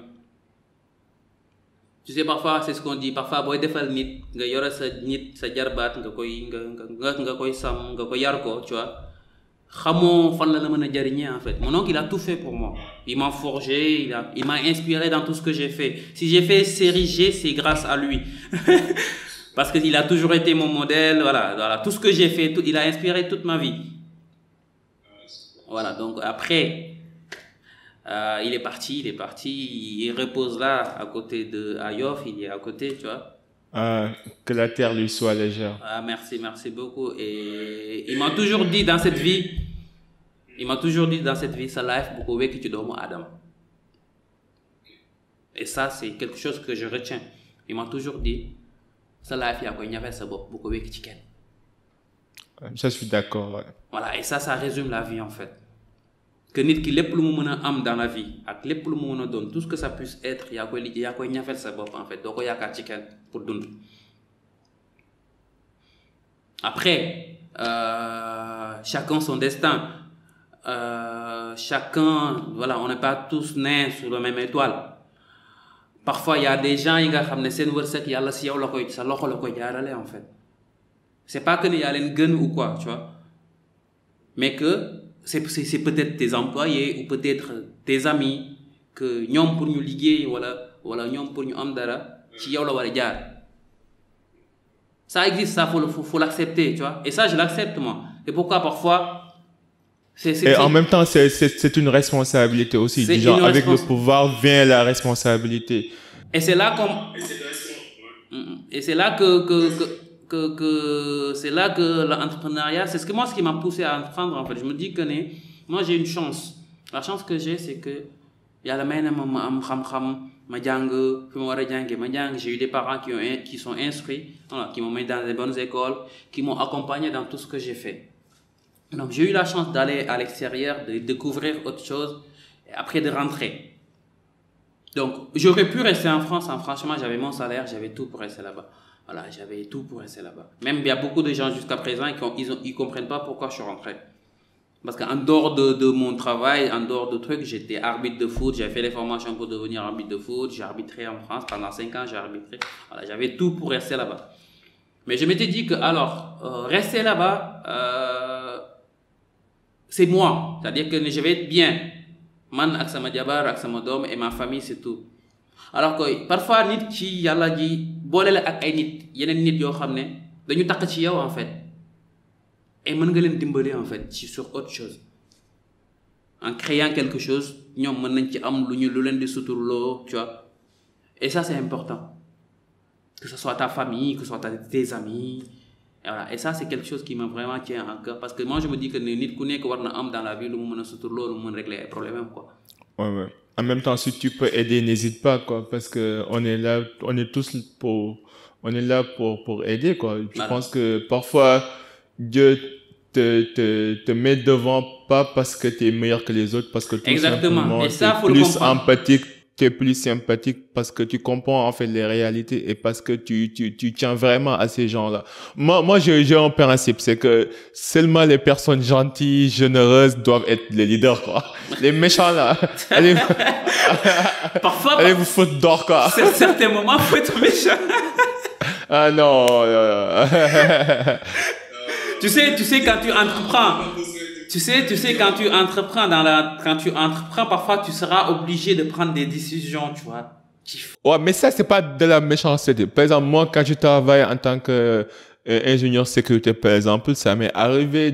Tu sais, parfois, c'est ce qu'on dit. Parfois, boy defal nit, nga yore sa nit, sa jarbaat, nga koy sam, nga koy yar ko, tu vois. Xamoo fan la mën a jariñee, en fait. Mon oncle, il a tout fait pour moi. Il m'a forgé, il m'a inspiré dans tout ce que j'ai fait. Si j'ai fait série G, c'est grâce à lui. Parce qu'il a toujours été mon modèle, voilà. Tout ce que j'ai fait, il a inspiré toute ma vie. Voilà, donc après, il est parti, il repose là, à côté de Ayof, il est à côté, tu vois. Que la terre lui soit légère. Ah, merci beaucoup. Et il m'a toujours dit dans cette vie, sa life, beaucoup que tu dors Adam. Et ça, c'est quelque chose que je retiens. Il m'a toujours dit, sa life, il y a quoi, il y avait ça, beaucoup que tu kenn. Ça, je suis d'accord. Ouais. Voilà, et ça résume la vie en fait. Que nit ki lepp lu mu meuna am dans la vie ak lepp lu mu meuna don, tout ce que ça puisse être, yaa koy ñafel sa bopp en fait, doo ko yaakaar ci kenn pour dund. Après, chacun son destin. Chacun, voilà, on n'est pas tous nés sous la même étoile. Parfois, il y a des gens qui ont sen wërsëg yalla ci yow la koy sa loxo la koy jaarale en fait. C'est pas que y a leen gën ou quoi, tu vois. Mais que c'est peut-être tes employés ou peut-être tes amis que ñom pour ñu liggéey wala ñom pour ñu am dara ci yow la wara jaar. Ça existe, ça faut l'accepter, tu vois. Et ça je l'accepte moi. Et pourquoi parfois et en même temps c'est une responsabilité aussi, du genre avec le pouvoir vient la responsabilité. Et c'est là que l'entrepreneuriat, c'est ce qui m'a poussé à entreprendre en fait. Je me dis que moi j'ai une chance. La chance que j'ai, c'est que yalla may na ma am xam-xam, ma jang fi ma wara jangé, j'ai eu des parents qui sont instruits, voilà, qui m'ont mis dans des bonnes écoles, qui m'ont accompagné dans tout ce que j'ai fait. Donc j'ai eu la chance d'aller à l'extérieur, de découvrir autre chose et après de rentrer. Donc j'aurais pu rester en France, franchement, j'avais mon salaire, j'avais tout pour rester là-bas. Voilà, j'avais tout pour rester là-bas. Même il y a beaucoup de gens jusqu'à présent ils comprennent pas pourquoi je suis rentré. Parce qu'en dehors de mon travail, en dehors de trucs, j'étais arbitre de foot, j'ai fait les formations pour devenir arbitre de foot, j'ai arbitré en France, pendant 5 ans j'ai arbitré. Voilà, j'avais tout pour rester là-bas. Mais je m'étais dit que alors, rester là-bas, c'est moi. C'est-à-dire que je vais être bien. Man ak sama jabar, ak sama dom et ma famille, c'est tout. Alors que parfois nit ci yalla ji bolé la ak ay nit yeneen nit yo xamné dañu tak ci yow en fait et mën nga leen dimbali en fait sur autre chose en créant quelque chose ñom mën nañ ci am lu leen di suturloo, tu vois. Et ça c'est important. que ce soit ta famille, que ce soit tes amis. Et voilà. Et ça, c'est quelque chose qui me vraiment tient à cœur. Parce que moi, je me dis que nit ku nekk war na am dans la vie lu mu mën a suturloo, lu mu mën régler ay problèmes, quoi. Ouais, ouais. En même temps, si tu peux aider, n'hésite pas, quoi, parce que on est là, on est là pour aider, quoi. Je Voilà. pense que parfois, Dieu te met devant pas parce que tu es meilleur que les autres, parce que tout Exactement. simplement, Et ça, t'es faut le plus comprendre. empathique, t'es plus sympathique parce que tu comprends, en fait, les réalités et parce que tu tiens vraiment à ces gens-là. Moi, j'ai un principe, c'est que seulement les personnes gentilles, généreuses doivent être les leaders, quoi. Les méchants, là, Parfois, allez vous foutre dehors, quoi. à certains moments, faut être méchant. Ah non, Tu sais, quand tu entreprends, quand tu entreprends, parfois, tu seras obligé de prendre des décisions, tu vois. Ouais, mais ça, c'est pas de la méchanceté. Par exemple, moi, quand je travaille en tant que ingénieur sécurité, par exemple, ça m'est arrivé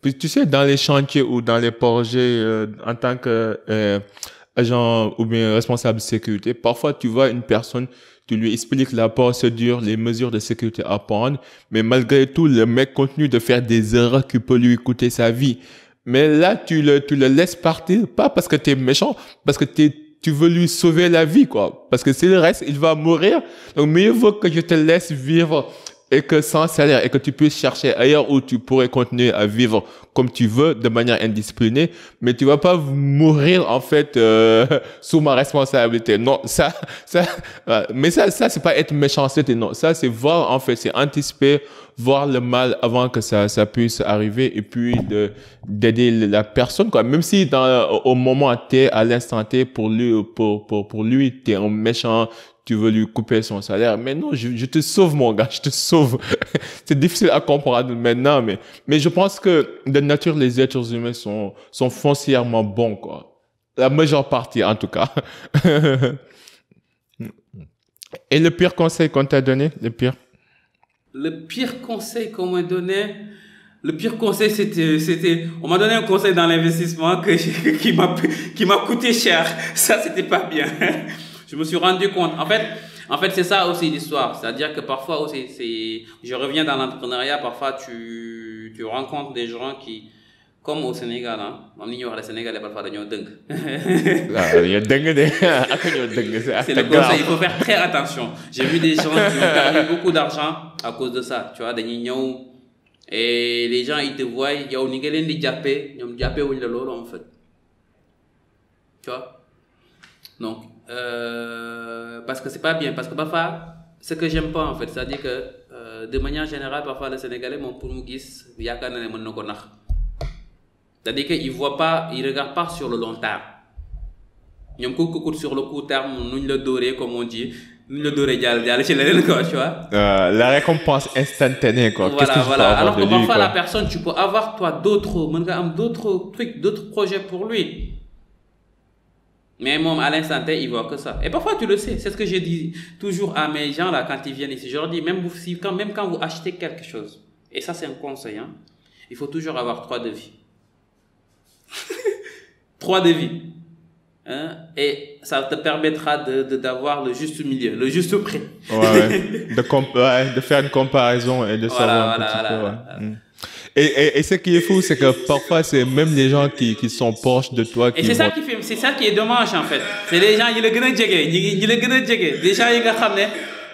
puis, tu sais, dans les chantiers ou dans les projets, en tant que agent ou bien responsable de sécurité, parfois, tu vois une personne, tu lui expliques la procédure, les mesures de sécurité à prendre, mais malgré tout, le mec continue de faire des erreurs qui peuvent lui coûter sa vie. Mais là, tu le laisses partir, pas parce que t'es méchant, parce que tu veux lui sauver la vie, quoi. Parce que s'il reste, il va mourir. Donc, mieux vaut que je te laisse vivre et que sans salaire et que tu puisses chercher ailleurs où tu pourrais continuer à vivre comme tu veux, de manière indisciplinée, mais tu vas pas mourir, en fait, sous ma responsabilité. Non, mais ça, c'est pas être méchanceté, non. Ça, c'est voir, en fait, c'est anticiper, voir le mal avant que ça puisse arriver et puis d'aider la personne, quoi. Même si au moment T, à l'instant T, pour lui, t'es un méchant, tu veux lui couper son salaire. Mais non, je te sauve, mon gars, je te sauve. C'est difficile à comprendre maintenant, mais je pense que de nature, les êtres humains sont foncièrement bons, quoi. La majeure partie, en tout cas. Et le pire conseil qu'on t'a donné, le pire? Le pire conseil qu'on m'a donné, c'était, on m'a donné un conseil dans l'investissement qui m'a coûté cher. Ça, c'était pas bien. Je me suis rendu compte. En fait, c'est ça aussi l'histoire. C'est-à-dire que parfois aussi, je reviens dans l'entrepreneuriat, parfois tu rencontres des gens qui, comme au Sénégal, hein. Le Sénégal est parfois dañoo dëng. C'est le conseil, il faut faire très attention. J'ai vu des gens qui ont perdu beaucoup d'argent à cause de ça. Tu vois, dañuy ñëw et les gens ils te voient, yow ni nga leen di jàppee, ñoom jàppee wuñ la loolu en fait. Tu vois? Donc, parce que c'est pas bien, parce que parfois, ce que j'aime pas en fait, c'est-à-dire que de manière générale, parfois le Sénégalais, pour nous gis, yaakaar na ne mën na ko nax. C'est-à-dire qu'ils voient pas, ils regardent pas sur le long terme. Ñoom ku sur le court terme, nuñ la doré comme on dit, nuñ la doré jàll ci leneen quoi, tu vois. La récompense instantanée, quoi. Qu'est-ce que je peux avoir Alors de que lui, parfois quoi. la personne, tu peux avoir toi d'autres trucs, d'autres projets pour lui. Mais moi, à l'instant T, il voit que ça. Et parfois, tu le sais. C'est ce que je dis toujours à mes gens là quand ils viennent ici. Je leur dis, même quand vous achetez quelque chose, et ça c'est un conseil, hein, il faut toujours avoir 3 devis. 3 devis. Hein, et ça te permettra d'avoir le juste milieu, le juste prix. Ouais. De faire une comparaison et de savoir un petit peu. Ouais. Et ce qui est fou, c'est que parfois, c'est même les gens qui sont proches de toi. Et c'est ça qui est dommage, en fait. C'est les gens, ils le gëna jege. Des gens, ils xam ne,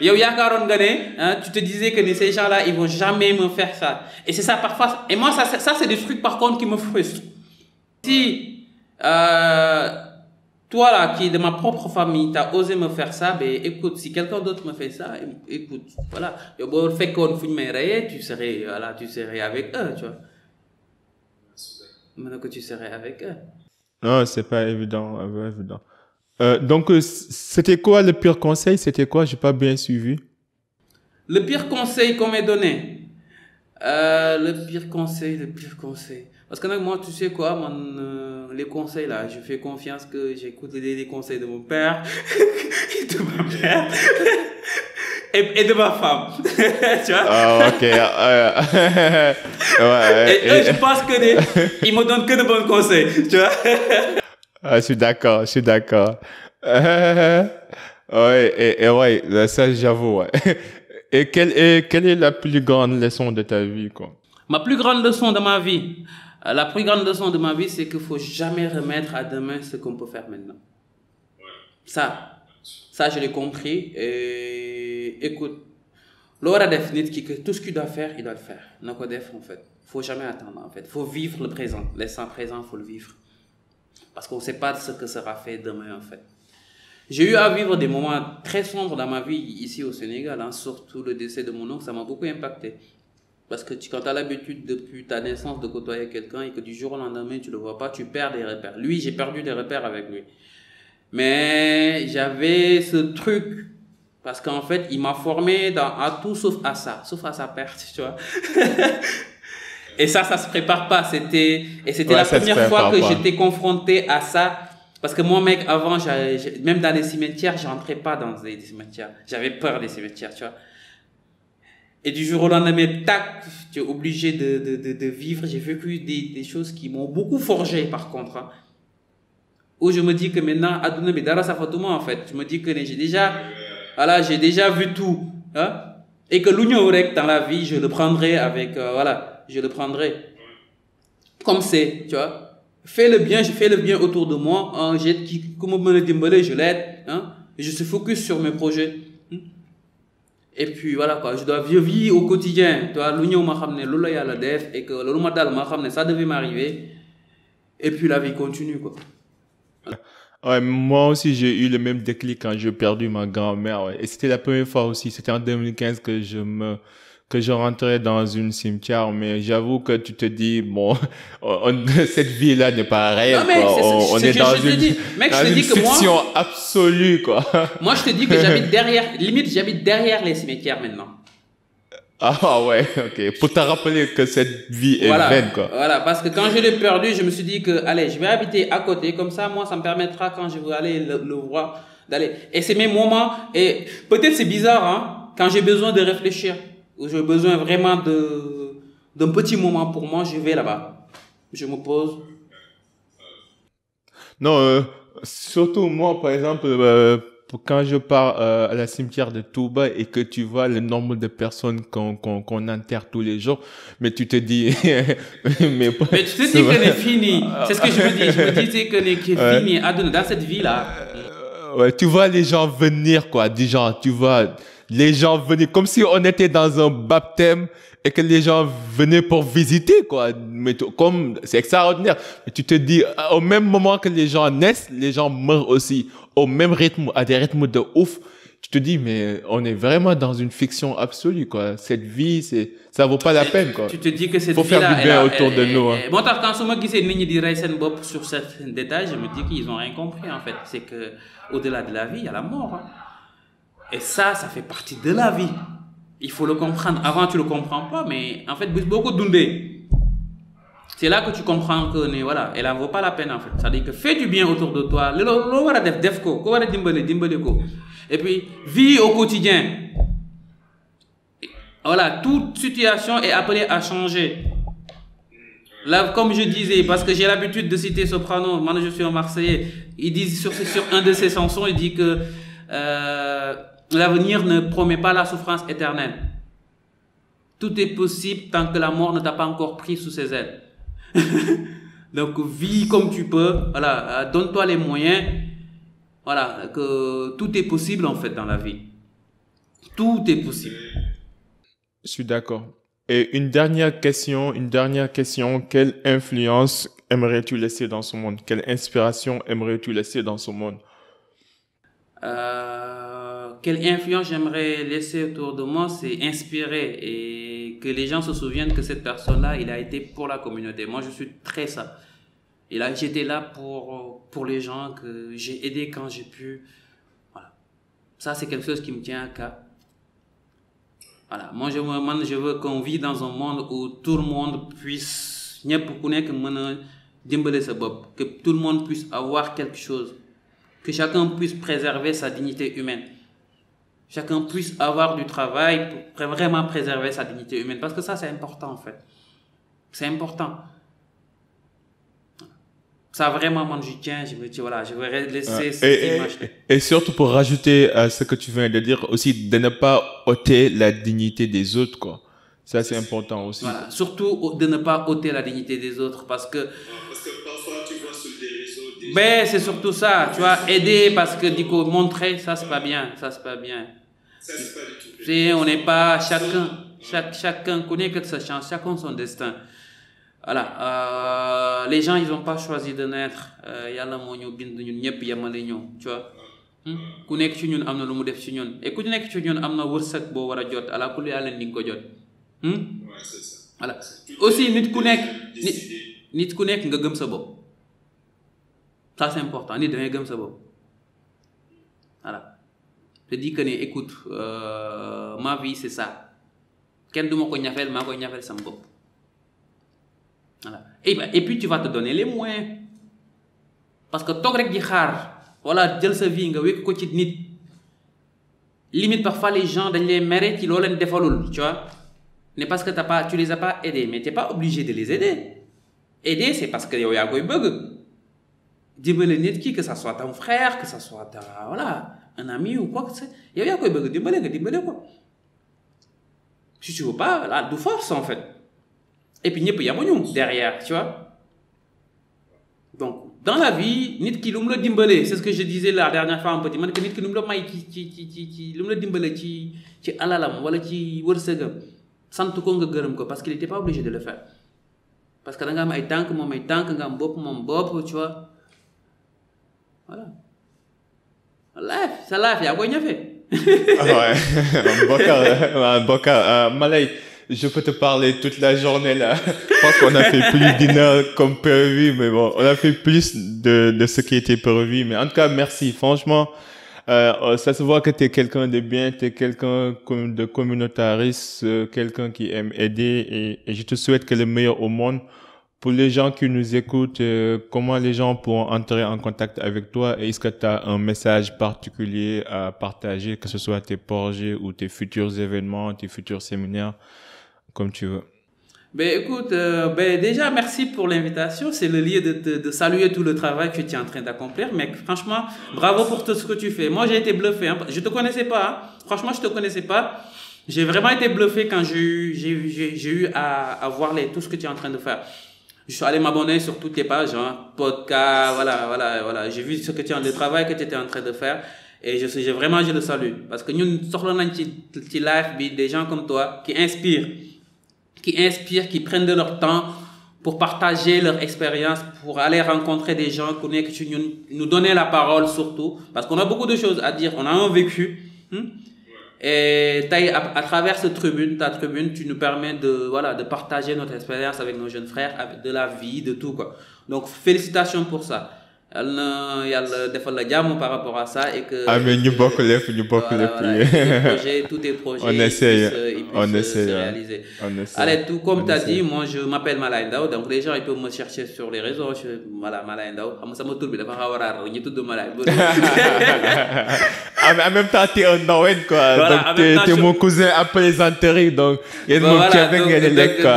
yow yaakaaroon nga ne, tu te disais que ces gens-là, ils vont jamais me faire ça. Et c'est ça, parfois. Et moi, ça c'est des trucs, par contre, qui me frustrent. Si, toi, là, qui est de ma propre famille, t'as osé me faire ça, ben, écoute, si quelqu'un d'autre me fait ça, écoute, voilà. Yow boo fekkoon fuñ may reyee, tu serais avec eux, tu vois. Maintenant que tu serais avec eux. Non, c'est pas évident. Donc, c'était quoi le pire conseil? C'était quoi? J'ai pas bien suivi. Le pire conseil qu'on m'ait donné. Le pire conseil. Parce que moi, tu sais quoi, les conseils là, je fais confiance que j'écoute les conseils de mon père, et de ma mère, et de ma femme. Tu vois? Ah, ok. Ouais, et eux, je pense ils me donnent que de bons conseils. Tu vois? Ah, je suis d'accord. Ouais, et ouais, là, ça, j'avoue, ouais. Et quelle est la plus grande leçon de ta vie, quoi? Ma plus grande leçon de ma vie, la plus grande leçon de ma vie, c'est qu'il faut jamais remettre à demain ce qu'on peut faire maintenant. Ça, je l'ai compris. Et écoute, Laura définit que tout ce qu'il doit faire, il doit le faire. Donc, en fait, faut jamais attendre, en fait. Faut vivre le présent. L'instant présent, faut le vivre. Parce qu'on ne sait pas ce que sera fait demain, en fait. J'ai eu à vivre des moments très sombres dans ma vie ici au Sénégal, hein, surtout le décès de mon oncle, ça m'a beaucoup impacté. Parce que quand tu as l'habitude depuis ta naissance de côtoyer quelqu'un et que du jour au lendemain tu le vois pas, tu perds des repères. Lui, j'ai perdu des repères avec lui. Mais j'avais ce truc, parce qu'en fait, il m'a formé à tout sauf à sa perte, tu vois. Et ça se prépare pas. C'était la première fois que j'étais confronté à ça. Parce que moi, mec, avant, même dans les cimetières, j'entrais pas dans les cimetières. J'avais peur des cimetières, tu vois. Et du jour au lendemain, tac, tu es obligé de vivre. J'ai vécu des choses qui m'ont beaucoup forgé, par contre. Hein. Où je me dis que maintenant, Aduna Bedara Safatouma, en fait. Je me dis que j'ai déjà vu tout. Hein. Et que l'union dans la vie, je le prendrai avec, je le prendrai comme c'est, tu vois. Fais le bien, je fais le bien autour de moi. Hein, comme me le je l'aide. Hein, et je suis focus sur mes projets. Et puis voilà quoi, je dois vivre au quotidien. Tu vois, l'union m'a ramené l'oula ya la def et que l'oula m'a ramené, ça devait m'arriver. Et puis la vie continue quoi. Ouais, moi aussi, j'ai eu le même déclic quand j'ai perdu ma grand-mère. Ouais. Et c'était la première fois aussi. C'était en 2015 que je rentrais dans une cimetière. Mais j'avoue que tu te dis, bon, cette vie-là n'est pas réelle. Non, mais quoi. On est dans une fiction absolue, quoi. Moi, je te dis que j'habite derrière les cimetières maintenant. Ah ouais, ok. Pour te rappeler que cette vie est vaine, quoi. Voilà, parce que quand je l'ai perdu, je me suis dit que, allez, je vais habiter à côté, comme ça, moi, ça me permettra, quand je veux aller le voir, d'aller. Et c'est mes moments, et peut-être c'est bizarre, hein, quand j'ai besoin de réfléchir, ou j'ai besoin vraiment d'un petit moment pour moi, je vais là-bas. Je me pose. Non, surtout moi, par exemple, quand je pars à la cimetière de Touba et que tu vois le nombre de personnes qu'on enterre tous les jours, mais tu te dis... mais tu te dis que c'est fini. C'est ce que je me dis. Je me dis que c'est fini. Dans cette vie-là. Ouais, tu vois les gens venir, quoi. Du genre, tu vois les gens venir comme si on était dans un baptême et que les gens venaient pour visiter, quoi. Mais comme, c'est extraordinaire. Mais tu te dis, au même moment que les gens naissent, les gens meurent aussi. Au même rythme, à des rythmes de ouf. Tu te dis, mais on est vraiment dans une fiction absolue, quoi. Cette vie, ça vaut pas la peine, quoi. Tu te dis que cette vie-là... Faut faire du bien autour de nous, hein. Bon, quand je me disais, Nini dirait sur certains détails, je me dis qu'ils ont rien compris, en fait. C'est que, au-delà de la vie, il y a la mort, hein. Et ça fait partie de la vie. Il faut le comprendre. Avant, tu le comprends pas, mais en fait, beaucoup d'undé. C'est là que tu comprends que, voilà, elle en vaut pas la peine, en fait. C'est-à-dire que fais du bien autour de toi. Et puis, vis au quotidien. Voilà, toute situation est appelée à changer. Là, comme je disais, parce que j'ai l'habitude de citer Soprano, maintenant je suis un Marseillais, il dit sur un de ses chansons, il dit que l'avenir ne promet pas la souffrance éternelle. Tout est possible tant que la mort ne t'a pas encore pris sous ses ailes. Donc, vis comme tu peux, voilà, donne-toi les moyens, voilà, que tout est possible en fait dans la vie. Tout est possible. Je suis d'accord. Et une dernière question. Quelle influence aimerais-tu laisser dans ce monde? Quelle inspiration aimerais-tu laisser dans ce monde? Quelle influence j'aimerais laisser autour de moi, c'est inspirer et que les gens se souviennent que cette personne-là, il a été pour la communauté. Moi, je suis très ça. Et là, j'étais là pour les gens que j'ai aidé quand j'ai pu. Voilà. Ça, c'est quelque chose qui me tient à cœur. Voilà. Moi, je veux qu'on vive dans un monde où tout le monde puisse, que tout le monde puisse avoir quelque chose. Que chacun puisse préserver sa dignité humaine. Chacun puisse avoir du travail pour vraiment préserver sa dignité humaine. Parce que ça, c'est important, en fait. C'est important. Ça vraiment, moi, j'y tiens. Je me dis, voilà, je vais laisser cette image. Et surtout pour rajouter à ce que tu viens de dire aussi, de ne pas ôter la dignité des autres, quoi. Ça, c'est important aussi. Voilà. Surtout de ne pas ôter la dignité des autres parce que parfois, tu vois sur des réseaux... Ben, c'est surtout ça, tu vois, aider parce que, du coup, montrer, ça, c'est pas bien, ça, c'est pas bien. Ça, c'est pas du tout. On n'est pas, chacun connaît que sa chance, chacun son destin. Voilà, les gens, ils n'ont pas choisi de naître. Yàlla moo ñu bind ñun ñëpp yemale ñu, tu vois. Ku nekk ci ñun am na lu mu def ci ñun et ku nekk ci ñun am na wërsëg boo war a jot ala kulli yàlla ni nga ko jot. Ouais, c'est ça. Voilà. Aussi nit ku nekk nga gëm sa bopp. Ça c'est important nit da ngay gëm sa bopp. Voilà. Je dis que écoute, ma vie c'est ça. Kenn du ma ko ñafeel maa koy ñafeel sama bopp. Voilà. Et puis tu vas te donner les moyens. Parce que toog rek di xaar wala jël sa vie nga wékk ko ci nit. Limite parfois les gens dañ lay mere ci loo leen defalul, tu vois. Mais parce que tu les as pas aidés, mais t'es pas obligé de les aider. Aider c'est parce que yow yaa koy bëgg. Dimbale nit ki que ça soit ton frère, que ça soit voilà, un ami ou quoi que c'est. Yow yaa koy bëgg dimbale ko. Si tu veux pas, là, de force en fait. Et puis ñëpp yamuñu derrière, tu vois. Donc dans la vie nit ki lu mu la dimbale, c'est ce que je disais la dernière fois un petit man que nit ki lu mu la may ci lu mu la dimbale ci alalam wala ci wërsëgam sant ko nga gërëm ko parce qu'il était pas obligé de le faire. Parce que da nga am ay tànk moom ay tànk nga am bopp moom bopp, tu vois. Voilà. Sa life yaa koy ñafe. Ouais, Bokar, Malay, je peux te parler toute la journée là. Je pense qu'on a fait plus d'une heure comme prévu, mais bon, on a fait plus de ce qui était prévu. Mais en tout cas, merci. Franchement, ça se voit que tu es quelqu'un de bien, tu es quelqu'un de communautariste, quelqu'un qui aime aider et je te souhaite que le meilleur au monde. Pour les gens qui nous écoutent, comment les gens pourront entrer en contact avec toi et est-ce que tu as un message particulier à partager, que ce soit tes projets ou tes futurs événements, tes futurs séminaires, comme tu veux. Ben écoute, déjà merci pour l'invitation. C'est le lieu de saluer tout le travail que tu es en train d'accomplir. Mais franchement, bravo pour tout ce que tu fais. Moi, j'ai été bluffé. Hein. Je te connaissais pas. Hein. Franchement, je te connaissais pas. J'ai vraiment été bluffé quand j'ai eu à voir tout ce que tu es en train de faire. Je suis allé m'abonner sur toutes tes pages, hein, podcast, voilà. J'ai vu ce que le travail que tu étais en train de faire. Et je le salue. Parce que nous, soxla nañ ci live bi des gens comme toi qui inspirent, qui prennent de leur temps pour partager leur expérience, pour aller rencontrer des gens, nous donner la parole surtout. Parce qu'on a beaucoup de choses à dire, on a un vécu. Et à travers ta tribune, tu nous permets de partager notre expérience avec nos jeunes frères, avec de la vie, de tout, quoi. Donc, félicitations pour ça. Yàlla defal la jàmm par rapport à ça et que ñu bokk lépp tous tes projets on essaie se réaliser. Allez, tout comme tu as dit, moi je m'appelle Malay Ndao, donc les gens ils peuvent me chercher sur les réseaux. Malay Ndao, xam nga sama tur bi dafa xaw a raar ñu tudd Malay. En même temps t'es un Ndawen quoi, voilà, donc t'es mon cousin à plaisanterie, donc yéen moom ceeb rek ngeen di lekk quoi.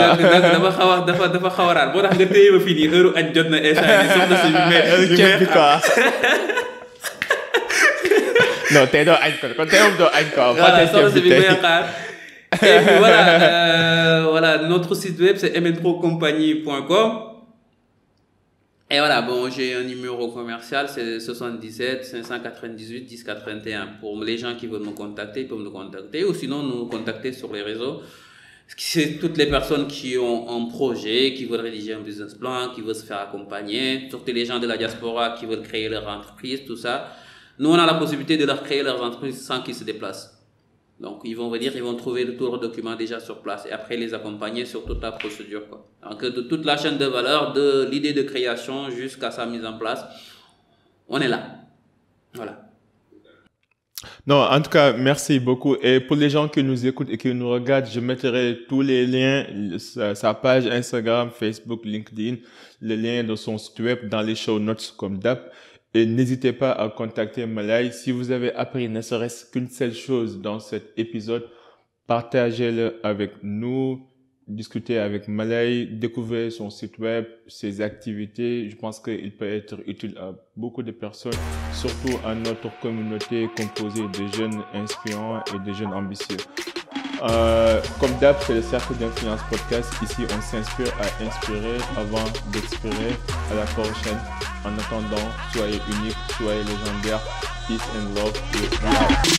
dafa xaw a raar moo tax nga téye ma fii nii heure añ jot na instant non, t'es doo añ kon tey moom doo añ quoi. Et puis voilà, notre site web c'est mnprocompagnie.com. Et voilà, bon, j'ai un numéro commercial, c'est 77 598 10 81. Pour les gens qui veulent me contacter, ils peuvent me contacter ou sinon nous contacter sur les réseaux. C'est toutes les personnes qui ont un projet, qui veulent rédiger un business plan, qui veulent se faire accompagner, surtout les gens de la diaspora qui veulent créer leur entreprise, tout ça. Nous, on a la possibilité de leur créer leur entreprise sans qu'ils se déplacent. Donc, ils vont trouver tous leurs documents déjà sur place et après les accompagner sur toute la procédure, quoi. Donc, de toute la chaîne de valeur, de l'idée de création jusqu'à sa mise en place, on est là. Voilà. Non, en tout cas, merci beaucoup. Et pour les gens qui nous écoutent et qui nous regardent, je mettrai tous les liens, sa page Instagram, Facebook, LinkedIn, les liens de son site web dans les show notes comme d'hab. Et n'hésitez pas à contacter Malay. Si vous avez appris ne serait-ce qu'une seule chose dans cet épisode, partagez-le avec nous. discuté avec Malay, découvert son site web, ses activités. Je pense qu'il peut être utile à beaucoup de personnes, surtout à notre communauté composée de jeunes inspirants et de jeunes ambitieux. Comme d'hab, c'est le Cercle d'Influence Podcast. Ici, on s'inspire à inspirer avant d'expirer. À la prochaine. En attendant, soyez uniques, soyez légendaires. Peace and love.